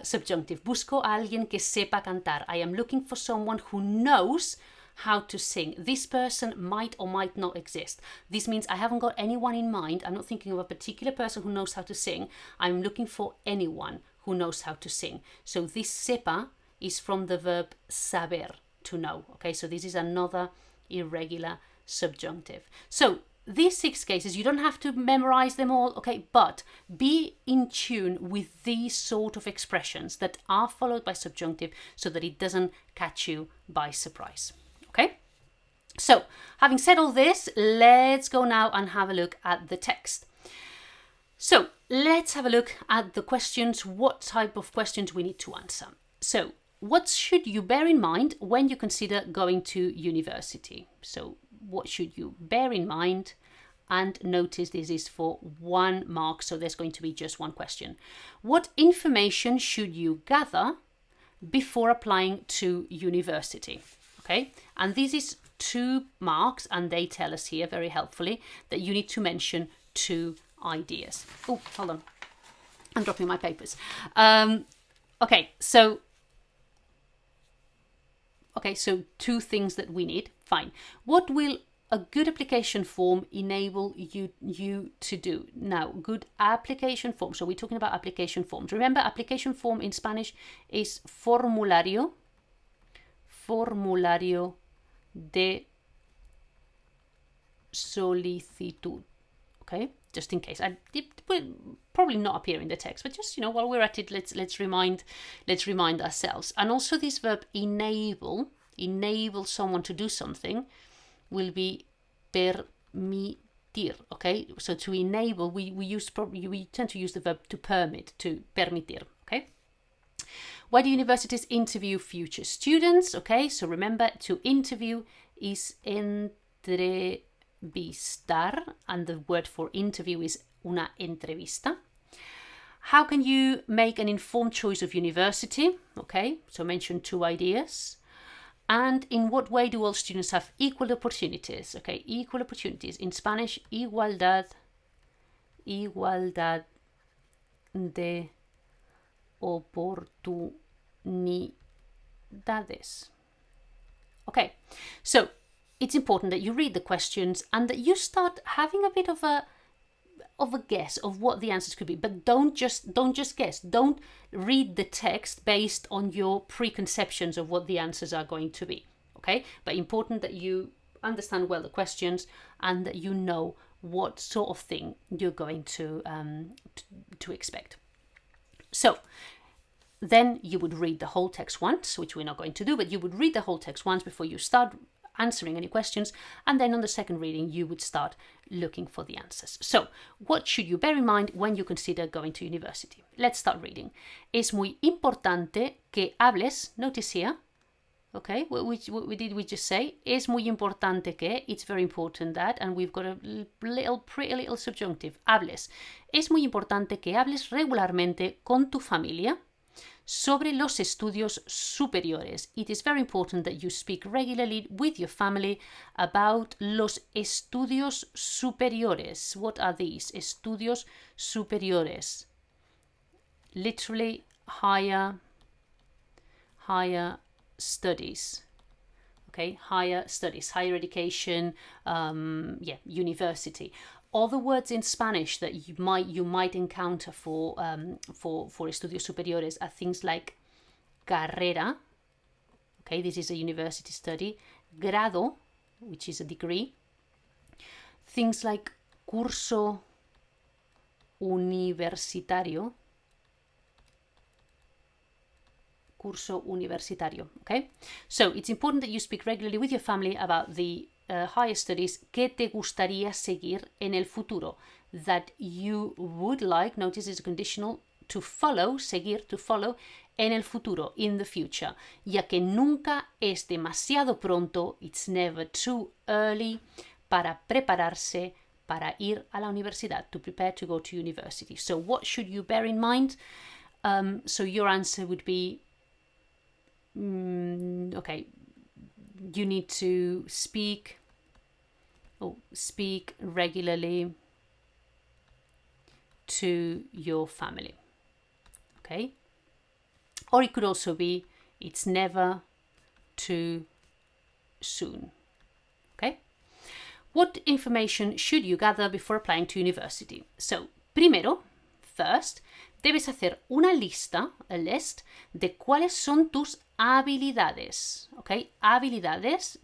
subjunctive. Busco a alguien que sepa cantar. I am looking for someone who knows how to sing. This person might or might not exist. This means I haven't got anyone in mind. I'm not thinking of a particular person who knows how to sing. I'm looking for anyone who knows how to sing. So this sepa is from the verb saber, to know. Okay, so this is another irregular subjunctive. So these 6 cases, you don't have to memorize them all, okay, but be in tune with these sort of expressions that are followed by subjunctive so that it doesn't catch you by surprise. Okay, so having said all this, let's go now and have a look at the text. So let's have a look at the questions, what type of questions we need to answer. So what should you bear in mind when you consider going to university? So what should you bear in mind? And notice this is for 1 mark, so there's going to be just 1 question. What information should you gather before applying to university? Okay, and this is 2 marks, and they tell us here very helpfully that you need to mention 2 ideas. Oh, hold on, I'm dropping my papers. Okay, so 2 things that we need. Fine. What will a good application form enable you to do? Now, good application form. So we're talking about application forms. Remember, application form in Spanish is formulario de solicitud. Okay, just in case. It will probably not appear in the text, but just, while we're at it, let's remind ourselves. And also this verb enable someone to do something will be permitir. Okay, so to enable, we tend to use the verb to permit, to permitir. Okay. Why do universities interview future students? Okay, so remember, to interview is entrevistar, and the word for interview is una entrevista. How can you make an informed choice of university? Okay, so mention 2 ideas. And in what way do all students have equal opportunities? Okay, equal opportunities. In Spanish, igualdad de oportunidades. Okay, so it's important that you read the questions and that you start having a bit of a guess of what the answers could be, but don't just guess. Don't read the text based on your preconceptions of what the answers are going to be. Okay, but important that you understand well the questions and that you know what sort of thing you're going to expect. So then you would read the whole text once, which we're not going to do, but you would read the whole text once before you start answering any questions, and then on the second reading you would start looking for the answers. So what should you bear in mind when you consider going to university? Let's start reading. Es muy importante que hables. Notice here, okay, what did we just say? Es muy importante que, it's very important that, and we've got a pretty little subjunctive, hables. Es muy importante que hables regularmente con tu familia sobre los estudios superiores. It is very important that you speak regularly with your family about los estudios superiores. What are these? Estudios superiores. Literally higher studies. Okay, higher studies, higher education, university. Other words in Spanish that you might encounter for estudios superiores are things like carrera. Okay, this is a university study. Grado, which is a degree. Things like curso universitario. Curso universitario. Okay, so it's important that you speak regularly with your family about the higher studies que te gustaría seguir en el futuro, that you would like, notice it's conditional, to follow, seguir, to follow, en el futuro, in the future, ya que nunca es demasiado pronto, it's never too early, para prepararse para ir a la universidad, to prepare to go to university. So what should you bear in mind? So your answer would be, okay, you need to speak or speak regularly to your family. Okay? Or it could also be, it's never too soon. Okay? What information should you gather before applying to university? So, primero, first, debes hacer una lista, a list, de cuáles son tus habilidades. Okay? Habilidades,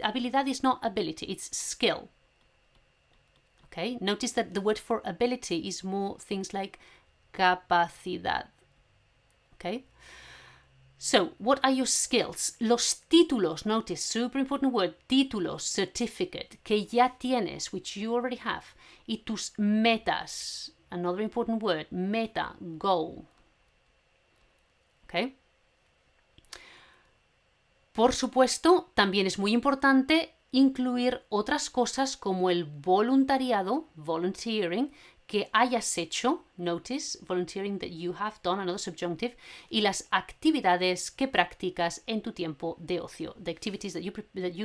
habilidad is not ability, it's skill. Okay? Notice that the word for ability is more things like capacidad. Okay? So, what are your skills? Los títulos, notice, super important word, títulos, certificate, que ya tienes, which you already have. Y tus metas, another important word, meta, goal. Okay? Por supuesto, también es muy importante incluir otras cosas como el voluntariado, volunteering, que hayas hecho, notice, volunteering that you have done, another subjunctive, y las actividades que practicas en tu tiempo de ocio. The activities that you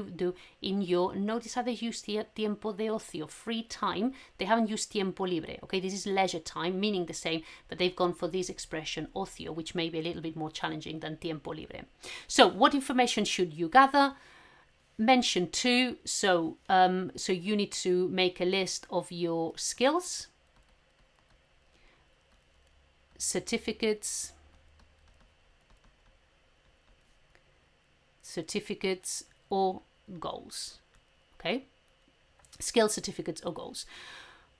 do in your, notice how they use tiempo de ocio, free time. They haven't used tiempo libre, okay? This is leisure time, meaning the same, but they've gone for this expression, ocio, which may be a little bit more challenging than tiempo libre. So, what information should you gather? Mention two, so you need to make a list of your skills, certificates or goals. Okay? Skills, certificates or goals.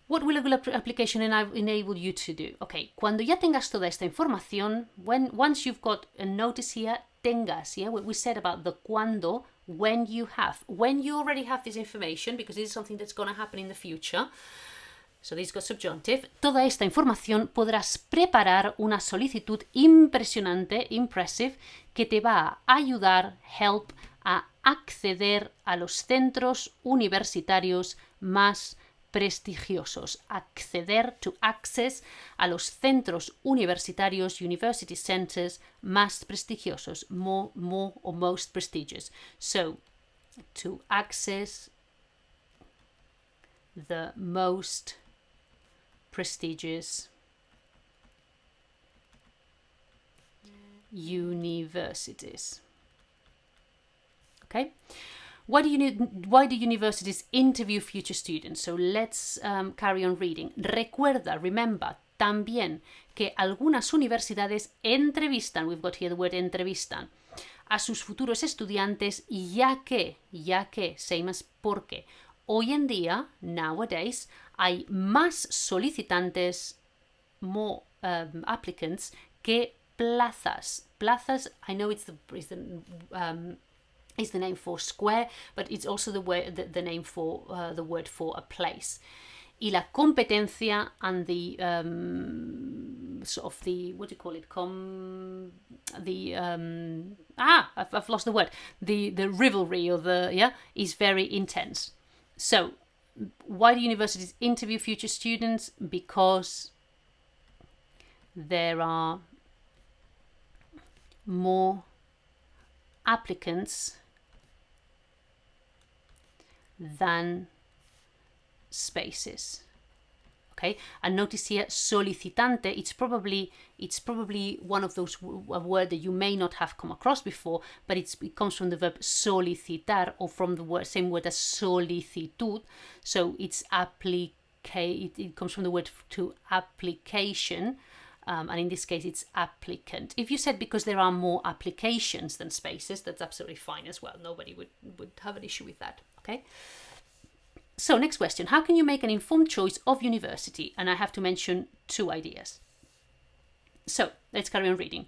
What will a good application enable you to do? Okay, cuando ya tengas toda esta información, once you've got a notice here, tengas, yeah, what we said about the cuando, when you already have this information, because this is something that's going to happen in the future, so this got subjunctive, toda esta información podrás preparar una solicitud impresionante, impressive, que te va a ayudar, help, a acceder a los centros universitarios más prestigiosos. Acceder, to access, a los centros universitarios, university centers, más prestigiosos, more or most prestigious. So, to access the most prestigious universities. Okay? Why do universities interview future students? So let's carry on reading. Recuerda, remember, también que algunas universidades entrevistan, we've got here the word entrevistan, a sus futuros estudiantes, ya que, same as porque, hoy en día, nowadays, hay más solicitantes, more applicants, que plazas. Plazas, I know it's the name for square, but it's also the name for the word for a place. Y la competencia and the sort of the, what do you call it? I've lost the word. The rivalry or is very intense. So, why do universities interview future students? Because there are more applicants than spaces. Okay, and notice here solicitante, it's probably one of those words that you may not have come across before, but it comes from the verb solicitar, or from the same word as solicitud. So it's it comes from the word to application, and in this case it's applicant. If you said because there are more applications than spaces, that's absolutely fine as well. Nobody would have an issue with that. Okay. So next question, how can you make an informed choice of university? And I have to mention two ideas. So let's carry on reading.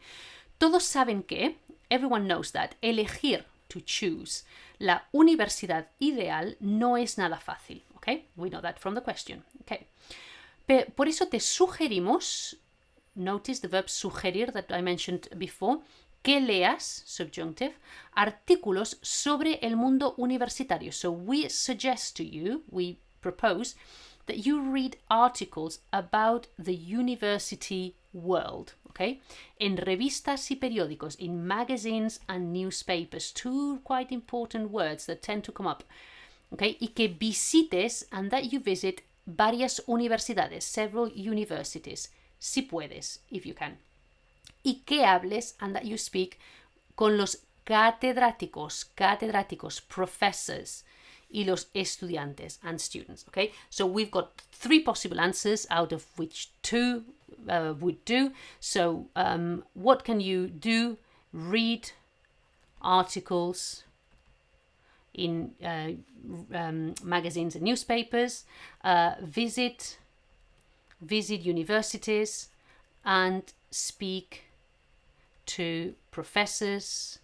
Todos saben que, everyone knows that, elegir, to choose, la universidad ideal no es nada fácil. Okay, we know that from the question. Okay. Por eso te sugerimos, notice the verb sugerir that I mentioned before, que leas, subjunctive, artículos sobre el mundo universitario. So we suggest to you, we propose, that you read articles about the university world, okay? En revistas y periódicos, in magazines and newspapers, two quite important words that tend to come up. okay? Y que visites, and that you visit varias universidades, several universities, si puedes, if you can. Y que hables, and that you speak, con los catedráticos, professors, y los estudiantes, and students, okay? So we've got 3 possible answers, out of which 2 would do. So what can you do? Read articles in magazines and newspapers, visit universities, and speak to professors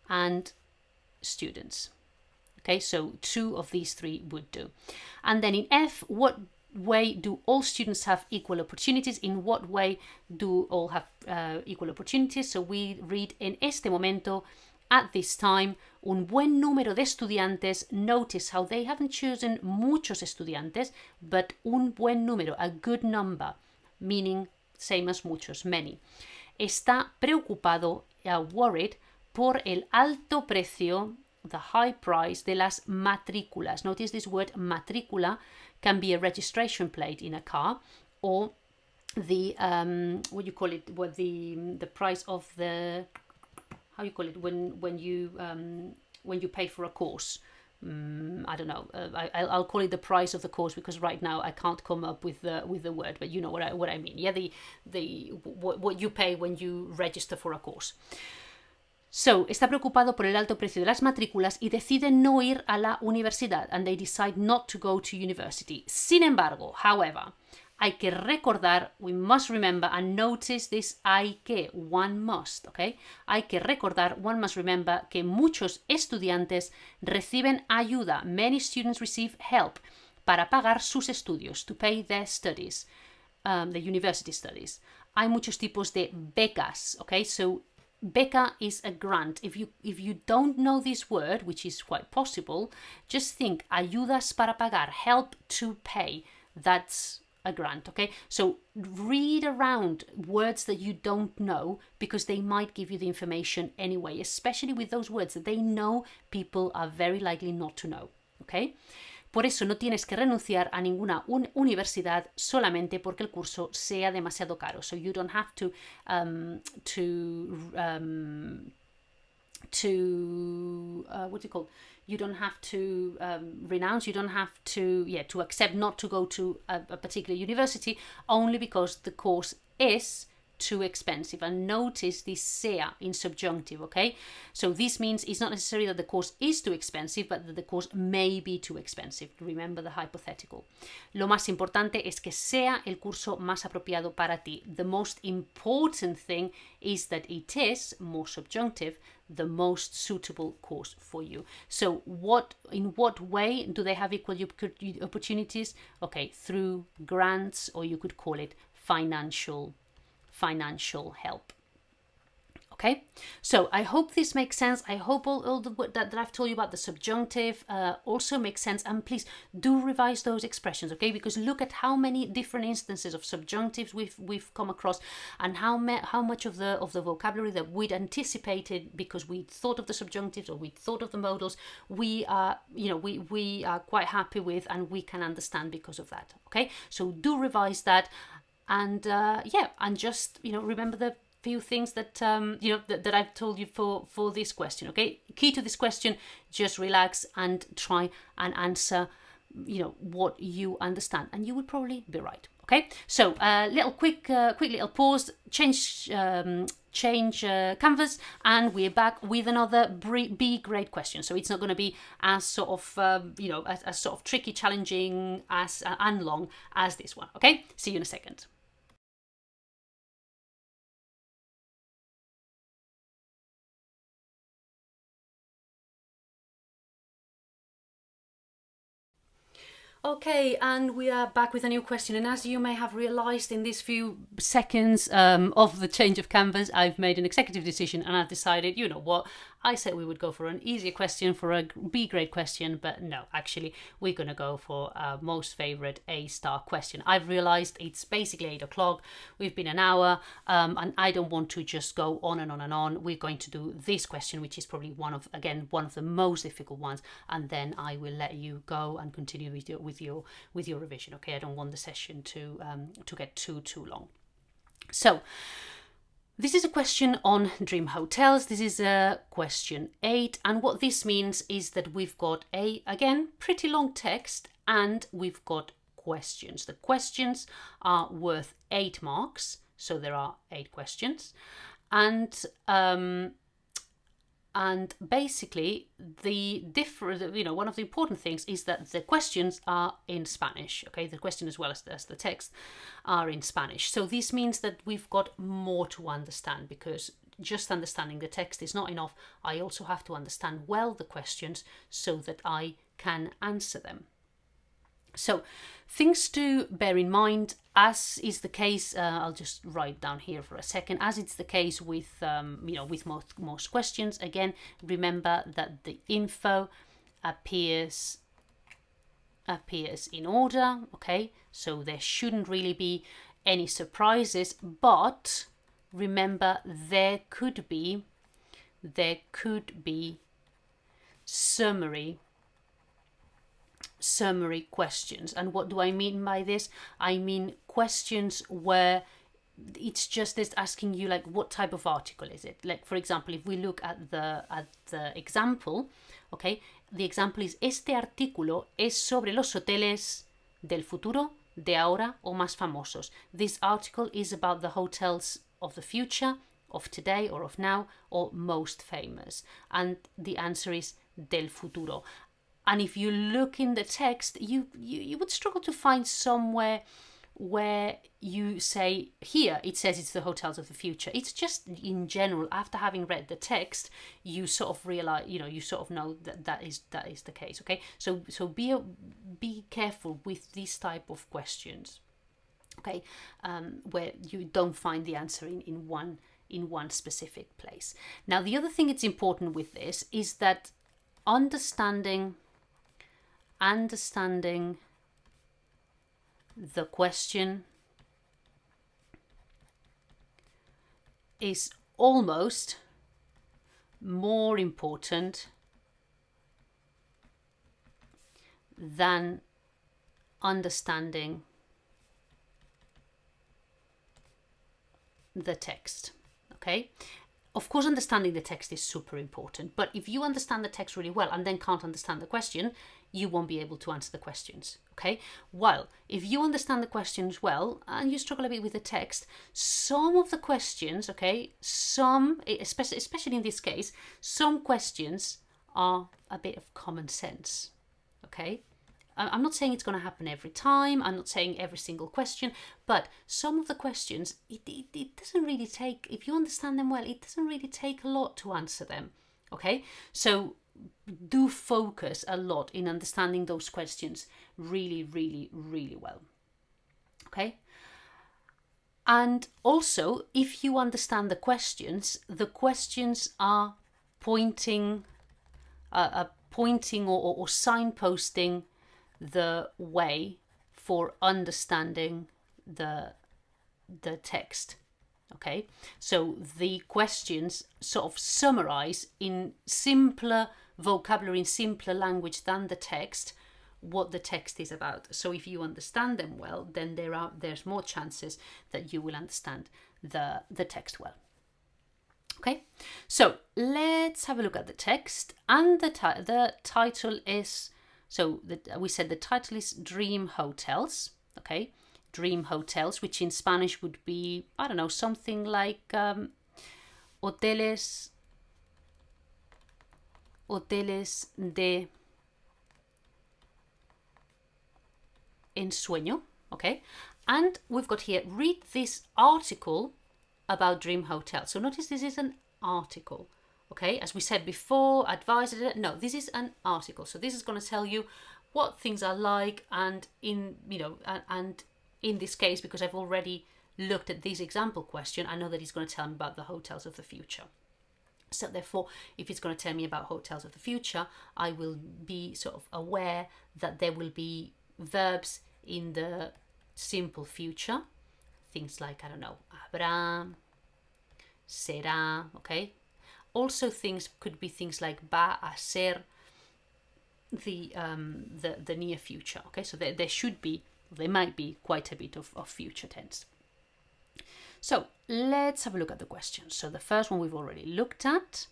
and students. Okay, so 2 of these 3 would do. And then in F, what way do all students have equal opportunities? In what way do all have equal opportunities? So we read, en este momento, at this time, un buen número de estudiantes. Notice how they haven't chosen muchos estudiantes, but un buen número, a good number, meaning same as muchos, many. Está preocupado, worried, por el alto precio, the high price, de las matrículas. Notice this word matrícula can be a registration plate in a car, or the what you call it, what the price of the, how you call it, when you pay for a course. I don't know. I'll call it the price of the course, because right now I can't come up with the word, but you know what I mean. Yeah, what you pay when you register for a course. So, está preocupado por el alto precio de las matrículas y decide no ir a la universidad, and they decide not to go to university. Sin embargo, however, hay que recordar, we must remember, and notice this hay que, one must, okay? Hay que recordar, one must remember, que muchos estudiantes reciben ayuda. Many students receive help para pagar sus estudios, to pay their studies, the university studies. Hay muchos tipos de becas, okay? So, beca is a grant. If you don't know this word, which is quite possible, just think ayudas para pagar, help to pay. That's a grant, okay? So read around words that you don't know, because they might give you the information anyway, especially with those words that they know people are very likely not to know, okay? Por eso no tienes que renunciar a ninguna universidad solamente porque el curso sea demasiado caro. So you don't have to what do you call? You don't have to renounce. You don't have to accept not to go to a particular university only because the course is too expensive. And notice this sea in subjunctive, okay? So this means it's not necessarily that the course is too expensive, but that the course may be too expensive. Remember the hypothetical. Lo más importante es que sea el curso más apropiado para ti. The most important thing is that it is, more subjunctive, the most suitable course for you. So in what way do they have equal opportunities? Okay, through grants, or you could call it financial help. Okay, so I hope this makes sense. I hope all the that I've told you about the subjunctive also makes sense. And please do revise those expressions, okay? Because look at how many different instances of subjunctives we've come across, and how much of the vocabulary that we'd anticipated because we thought of the subjunctives or we thought of the modals, we are quite happy with, and we can understand because of that. Okay, so do revise that. And and just remember the few things that that I've told you for this question. Okay, key to this question: just relax and try and answer what you understand, and you will probably be right. Okay, so quick little pause, change canvas, and we're back with another B grade question. So it's not going to be as sort of as sort of tricky, challenging as and long as this one. Okay, see you in a second. Okay, and we are back with a new question. And as you may have realised in these few seconds of the change of canvas, I've made an executive decision, and I've decided, you know what, I said we would go for an easier question, for a B grade question, but no, actually we're going to go for our most favorite A-star question. I've realized it's basically 8 o'clock. We've been an hour, and I don't want to just go on and on and on. We're going to do this question, which is probably one of the most difficult ones, and then I will let you go and continue with your revision. Okay, I don't want the session to get too long. So this is a question on dream hotels. This is question 8, and what this means is that we've got again pretty long text, and we've got questions. The questions are worth 8 marks, so there are 8 questions, and basically one of the important things is that the questions are in Spanish. Okay, the question as well as the text are in Spanish. So this means that we've got more to understand, because just understanding the text is not enough. I also have to understand well the questions so that I can answer them. So things to bear in mind, as is the case, I'll just write down here for a second, as it's the case with with most questions. Again, remember that the info appears in order. Okay, so there shouldn't really be any surprises, but remember there could be summary questions. And what do I mean by this? I mean questions where it's just this asking you, like, what type of article is it? Like, for example, if we look at the example, okay, the example is: este artículo es sobre los hoteles del futuro, de ahora o más famosos. This article is about the hotels of the future, of today or of now, or most famous. And the answer is del futuro. And if you look in the text, you would struggle to find somewhere where you say, here it says it's the hotels of the future. It's just in general, after having read the text, you sort of realize, you sort of know that is the case. Okay, so be careful with these type of questions. Okay, where you don't find the answer in one specific place. Now, the other thing that's important with this is that understanding the question is almost more important than understanding the text. Okay? Of course, understanding the text is super important, but if you understand the text really well and then can't understand the question, you won't be able to answer the questions. Okay? While if you understand the questions well and you struggle a bit with the text, some of the questions, okay, especially in this case, some questions are a bit of common sense. Okay? I'm not saying it's going to happen every time. I'm not saying every single question, but some of the questions, it doesn't really take, if you understand them well, it doesn't really take a lot to answer them. Okay? So do focus a lot in understanding those questions really, really, really well. Okay? And also, if you understand the questions are pointing or signposting the way for understanding the text. Okay, so the questions sort of summarize in simpler vocabulary, in simpler language than the text, what the text is about. So if you understand them well, then there's more chances that you will understand the text well. Okay, so let's have a look at the text. And the title is, we said the title is Dream Hotels. Okay, Dream Hotels, which in Spanish would be, I don't know, something like hoteles de ensueño. Okay, and we've got here, read this article about Dream Hotel. So notice this is an article. Okay, as we said before, advised, no, this is an article. So this is going to tell you what things are like, and in this case, because I've already looked at this example question, I know that he's going to tell me about the hotels of the future. So therefore, if it's going to tell me about hotels of the future, I will be sort of aware that there will be verbs in the simple future. Things like, I don't know, habrá, será, okay? Also things could be things like va a ser, the near future, okay? So there might be quite a bit of future tense. So let's have a look at the questions. So the first one we've already looked at.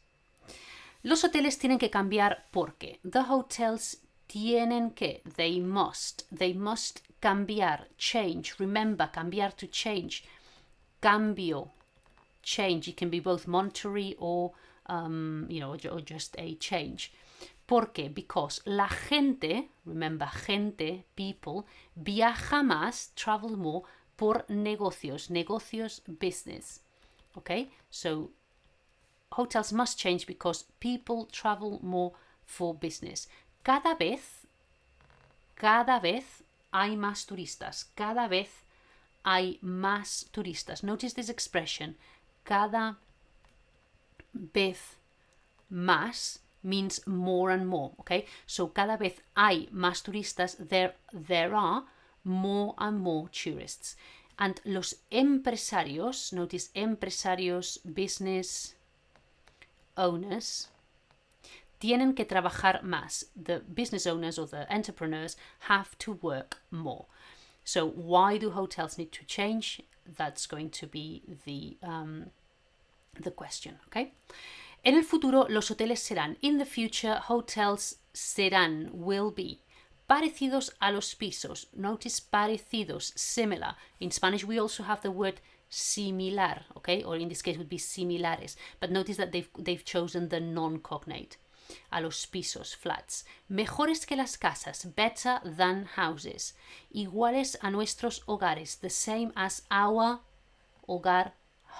Los hoteles tienen que cambiar porque. The hotels tienen que, they must cambiar, change. Remember, cambiar to change. Cambio, change. It can be both monetary or, or just a change. ¿Por qué? Because la gente, remember, gente, people, viaja más, travel more, por negocios. Negocios, business. Okay? So, hotels must change because people travel more for business. Cada vez hay más turistas. Cada vez hay más turistas. Notice this expression. Cada vez más means more and more, okay? So cada vez hay más turistas, there are more and more tourists. And los empresarios, notice empresarios, business owners, tienen que trabajar más. The business owners or the entrepreneurs have to work more. So why do hotels need to change? That's going to be the question, okay? En el futuro, los hoteles serán. In the future, hotels serán, will be. Parecidos a los pisos. Notice parecidos, similar. In Spanish, we also have the word similar, okay? Or in this case, would be similares. But notice that they've chosen the non-cognate. A los pisos, flats. Mejores que las casas, better than houses. Iguales a nuestros hogares, the same as our hogar,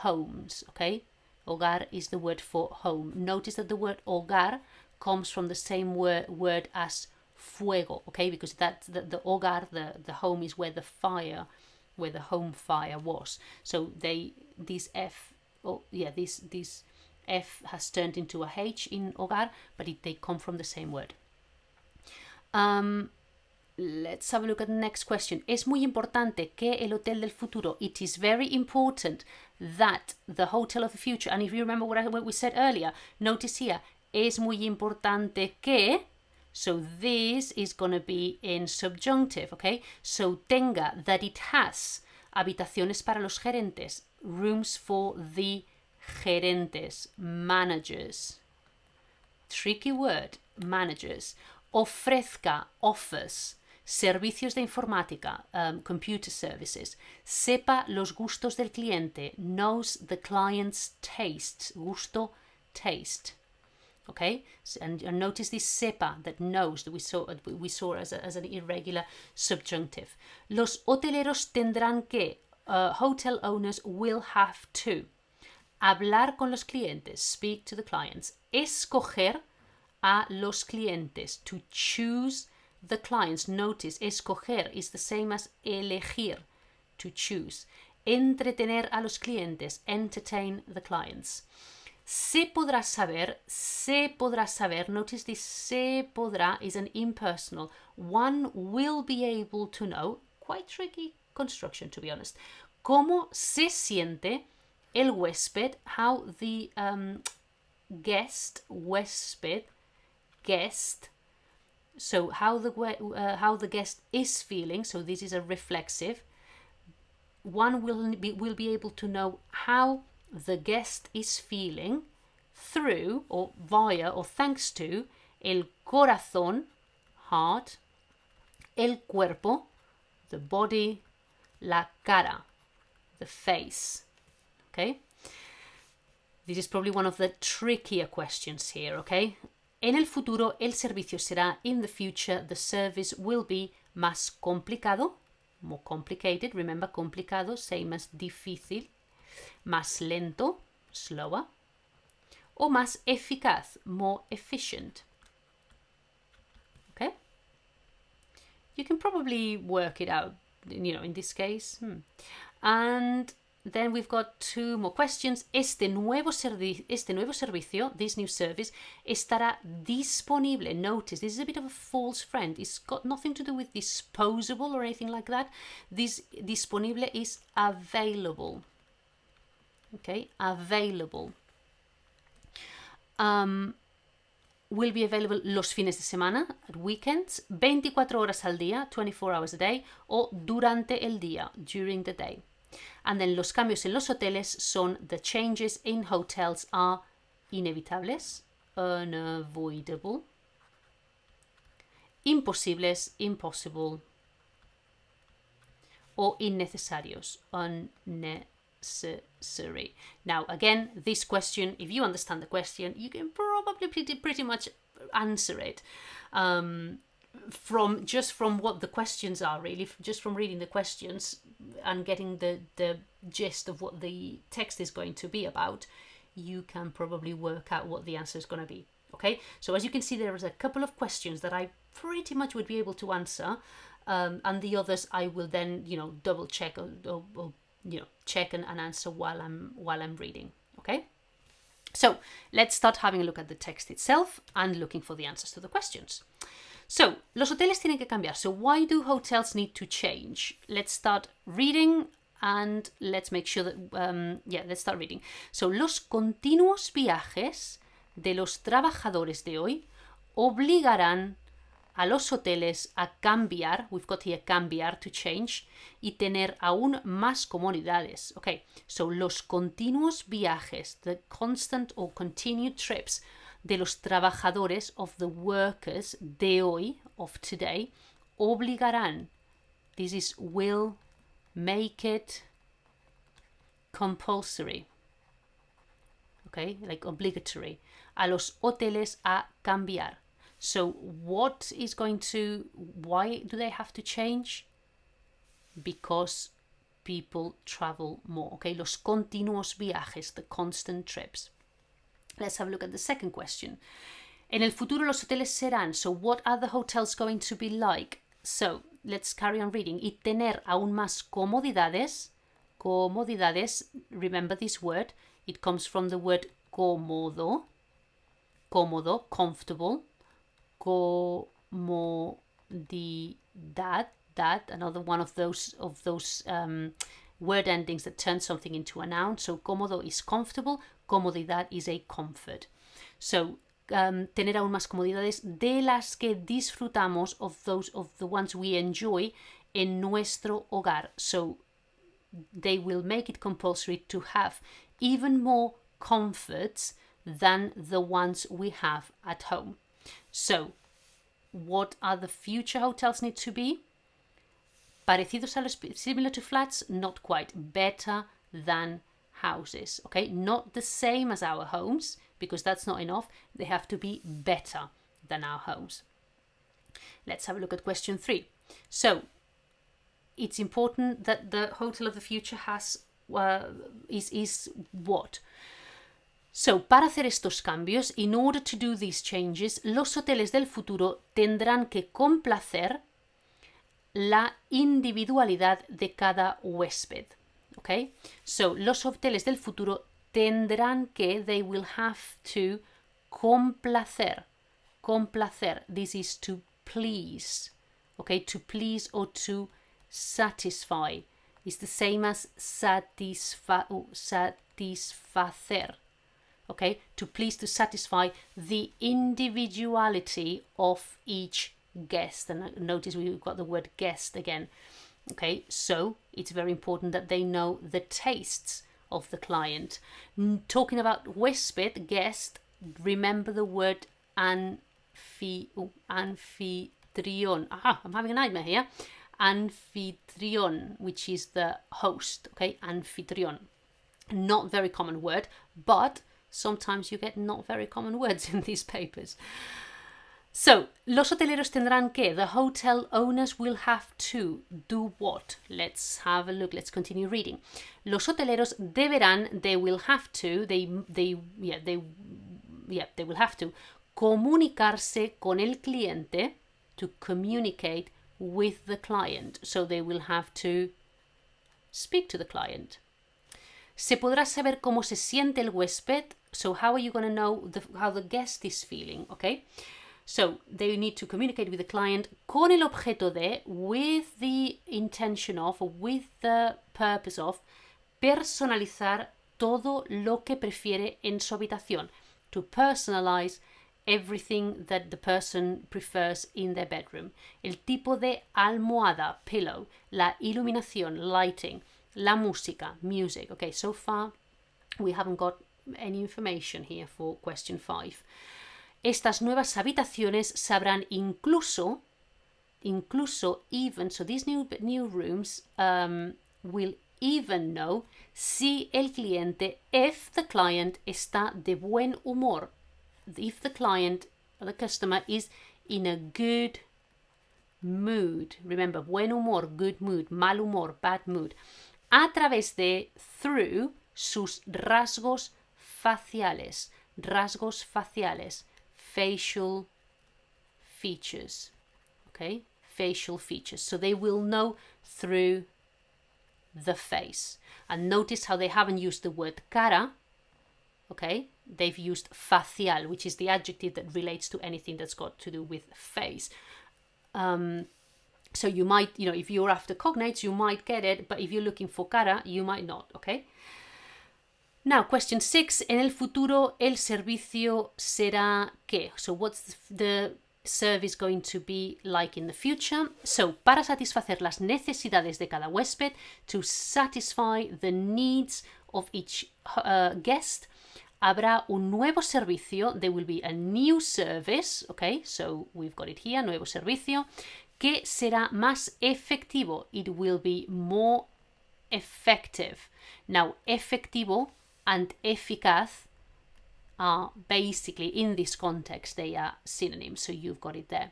homes, okay? Hogar is the word for home. Notice that the word hogar comes from the same word as fuego, okay? Because that's the hogar, the home is where the home fire was. So this F has turned into a H in hogar, but they come from the same word. Let's have a look at the next question. Es muy importante que el hotel del futuro. It is very important that the hotel of the future, and if you remember what we said earlier, notice here, es muy importante que, so this is going to be in subjunctive, okay? So tenga, that it has, habitaciones para los gerentes, rooms for the gerentes, managers. Tricky word, managers. Ofrezca, offers. Servicios de informática, computer services. Sepa los gustos del cliente, knows the client's taste. Gusto, taste. Okay, and notice this sepa, that knows, that we saw as an irregular subjunctive. Los hoteleros tendrán que, hotel owners will have to. Hablar con los clientes, speak to the clients. Escoger a los clientes, to choose the clients. Notice, escoger is the same as elegir, to choose. Entretener a los clientes, entertain the clients. Se podrá saber, notice this se podrá is an impersonal. One will be able to know, quite tricky construction to be honest, cómo se siente el huésped, how the guest, so how the guest is feeling, so this is a reflexive. One will be able to know how the guest is feeling through or via or thanks to el corazón, heart, el cuerpo, the body, la cara, the face. Okay? This is probably one of the trickier questions here, okay? En el futuro, el servicio será, in the future, the service will be más complicado, more complicated, remember complicado, same as difícil, más lento, slower, o más eficaz, more efficient. Okay? You can probably work it out, in this case. And then we've got two more questions. Este nuevo servicio, this new service, estará disponible. Notice, this is a bit of a false friend. It's got nothing to do with disposable or anything like that. This disponible is available. Okay, available. Will be available los fines de semana, at weekends, 24 horas al día, 24 hours a day, o durante el día, during the day. And then los cambios en los hoteles son the changes in hotels are inevitables, unavoidable, imposibles, impossible, o innecesarios, unnecessary. Now, again, this question, if you understand the question, you can probably pretty much answer it from what the questions are, really, just from reading the questions and getting the gist of what the text is going to be about. You can probably work out what the answer is going to be. Okay, so as you can see, there is a couple of questions that I pretty much would be able to answer, and the others I will then, double check or check and answer while I'm reading. Okay, so let's start having a look at the text itself and looking for the answers to the questions. So, los hoteles tienen que cambiar. So, why do hotels need to change? Let's start reading and let's make sure that, let's start reading. So, los continuos viajes de los trabajadores de hoy obligarán a los hoteles a cambiar, we've got here cambiar, to change, y tener aún más comodidades. Okay, so los continuos viajes, the constant or continued trips de los trabajadores, of the workers de hoy, of today, obligarán, this is will, make it compulsory, okay, like obligatory, a los hoteles a cambiar. So why do they have to change? Because people travel more, okay, los continuos viajes, the constant trips. Let's have a look at the second question. En el futuro los hoteles serán, so what are the hotels going to be like? So let's carry on reading. Y tener aún más comodidades, remember this word, it comes from the word cómodo, comfortable, comodidad, another one of those word endings that turn something into a noun. So cómodo is comfortable, comodidad is a comfort. So tener aún más comodidades de las que disfrutamos, of the ones we enjoy en nuestro hogar. So they will make it compulsory to have even more comforts than the ones we have at home. So what are the future hotels need to be? Parecidos a los, similar to flats, not quite, better than houses, okay? Not the same as our homes, because that's not enough. They have to be better than our homes. Let's have a look at question 3. So it's important that the hotel of the future has is what? So, para hacer estos cambios, in order to do these changes, los hoteles del futuro tendrán que complacer la individualidad de cada huésped. Okay? So, los hoteles del futuro tendrán que, they will have to complacer. Complacer, this is to please. Okay, to please or to satisfy. It's the same as satisfacer. Okay, to please, to satisfy the individuality of each guest. And notice we've got the word guest again. Okay, so it's very important that they know the tastes of the client. Talking about huésped, guest, remember the word anfitrión. I'm having a nightmare here. Anfitrión, which is the host. Okay, anfitrión. Not very common word, but sometimes you get not very common words in these papers. So, los hoteleros tendrán que, the hotel owners will have to do what? Let's have a look. Let's continue reading. Los hoteleros deberán, they will have to, they will have to comunicarse con el cliente, to communicate with the client. So they will have to speak to the client. Se podrá saber cómo se siente el huésped. So how are you going to know how the guest is feeling, okay? So they need to communicate with the client con el objeto de, with the intention of, or with the purpose of, personalizar todo lo que prefiere en su habitación. To personalize everything that the person prefers in their bedroom. El tipo de almohada, pillow, la iluminación, lighting, la música, music. Okay, so far we haven't got any information here for question 5. Estas nuevas habitaciones sabrán incluso even, so these new rooms will even know si el cliente, if the client está de buen humor, if the client, the customer, is in a good mood. Remember, buen humor, good mood, mal humor, bad mood. A través de, through, sus rasgos faciales, facial features. Okay, facial features. So they will know through the face. And notice how they haven't used the word cara. Okay, they've used facial, which is the adjective that relates to anything that's got to do with face. So you might, if you're after cognates, you might get it, but if you're looking for cara, you might not, okay? Now, question 6. En el futuro, el servicio será ¿qué? So what's the service going to be like in the future? So, para satisfacer las necesidades de cada huésped, to satisfy the needs of each guest, habrá un nuevo servicio. There will be a new service, okay? So we've got it here, nuevo servicio, que será más efectivo. It will be more effective. Now, efectivo and eficaz are basically, in this context, they are synonyms, so you've got it there.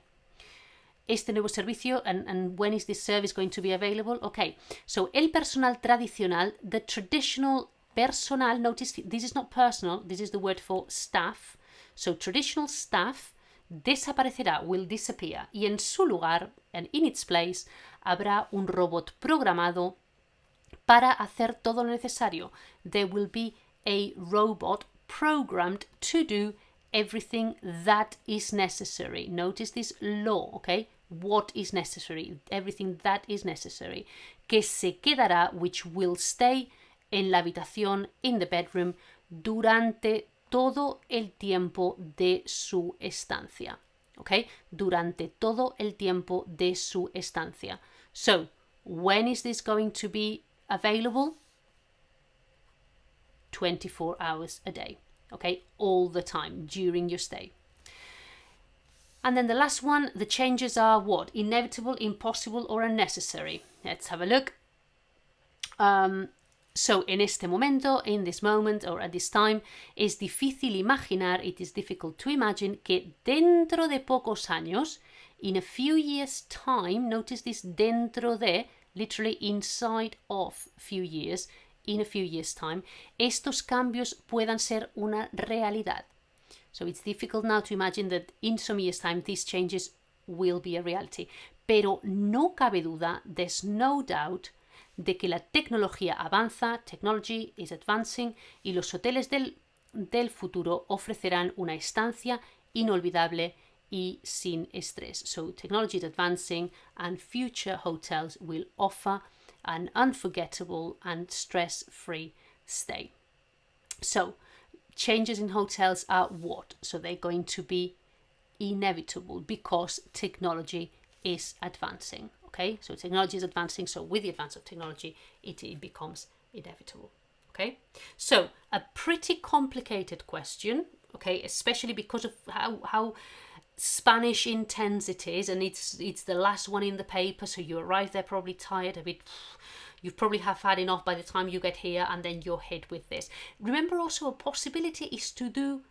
Este nuevo servicio, and when is this service going to be available? Okay, so el personal tradicional, the traditional personal, notice this is not personal, this is the word for staff. So traditional staff desaparecerá, will disappear, y en su lugar, and in its place, habrá un robot programado para hacer todo lo necesario. There will be a robot programmed to do everything that is necessary. Notice this law, okay? What is necessary, everything that is necessary. Que se quedará, which will stay, en la habitación, in the bedroom, durante todo el tiempo de su estancia. Okay? Durante todo el tiempo de su estancia. So, when is this going to be available? 24 hours a day, okay, all the time during your stay. And then the last one, the changes are what? Inevitable, impossible, or unnecessary. Let's have a look. So, en este momento, in this moment, or at this time, es difícil imaginar, it is difficult to imagine, que dentro de pocos años, in a few years' time, notice this dentro de, literally inside of few years, in a few years' time, estos cambios puedan ser una realidad. So it's difficult now to imagine that in some years' time these changes will be a reality. Pero no cabe duda, there's no doubt, de que la tecnología avanza, technology is advancing, y los hoteles del futuro ofrecerán una estancia inolvidable y sin estrés. So technology is advancing and future hotels will offer an unforgettable and stress-free stay. So, changes in hotels are what? So they're going to be inevitable because technology is advancing. Okay, so technology is advancing, so with the advance of technology, it becomes inevitable. Okay, so a pretty complicated question, okay, especially because of how Spanish intense it is, and it's the last one in the paper, so you arrive there probably tired, a bit, you probably have had enough by the time you get here, and then you're hit with this. Remember also, a possibility is to do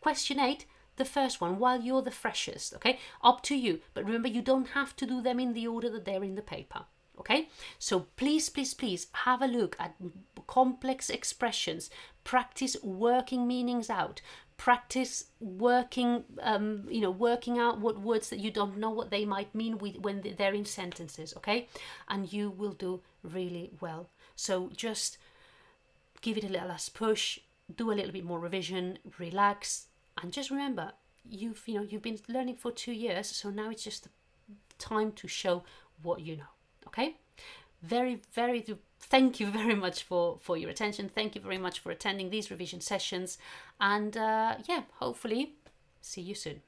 question 8, the first one, while you're the freshest, okay? Up to you, but remember, you don't have to do them in the order that they're in the paper, okay? So please, please, please have a look at complex expressions, practice working meanings out, practice working out what words that you don't know what they might mean when they're in sentences, okay? And you will do really well. So just give it a little last push, do a little bit more revision, relax, and just remember, you've been learning for 2 years, so now it's just the time to show what you know. Okay? Thank you very much for your attention. Thank you very much for attending these revision sessions, and hopefully see you soon.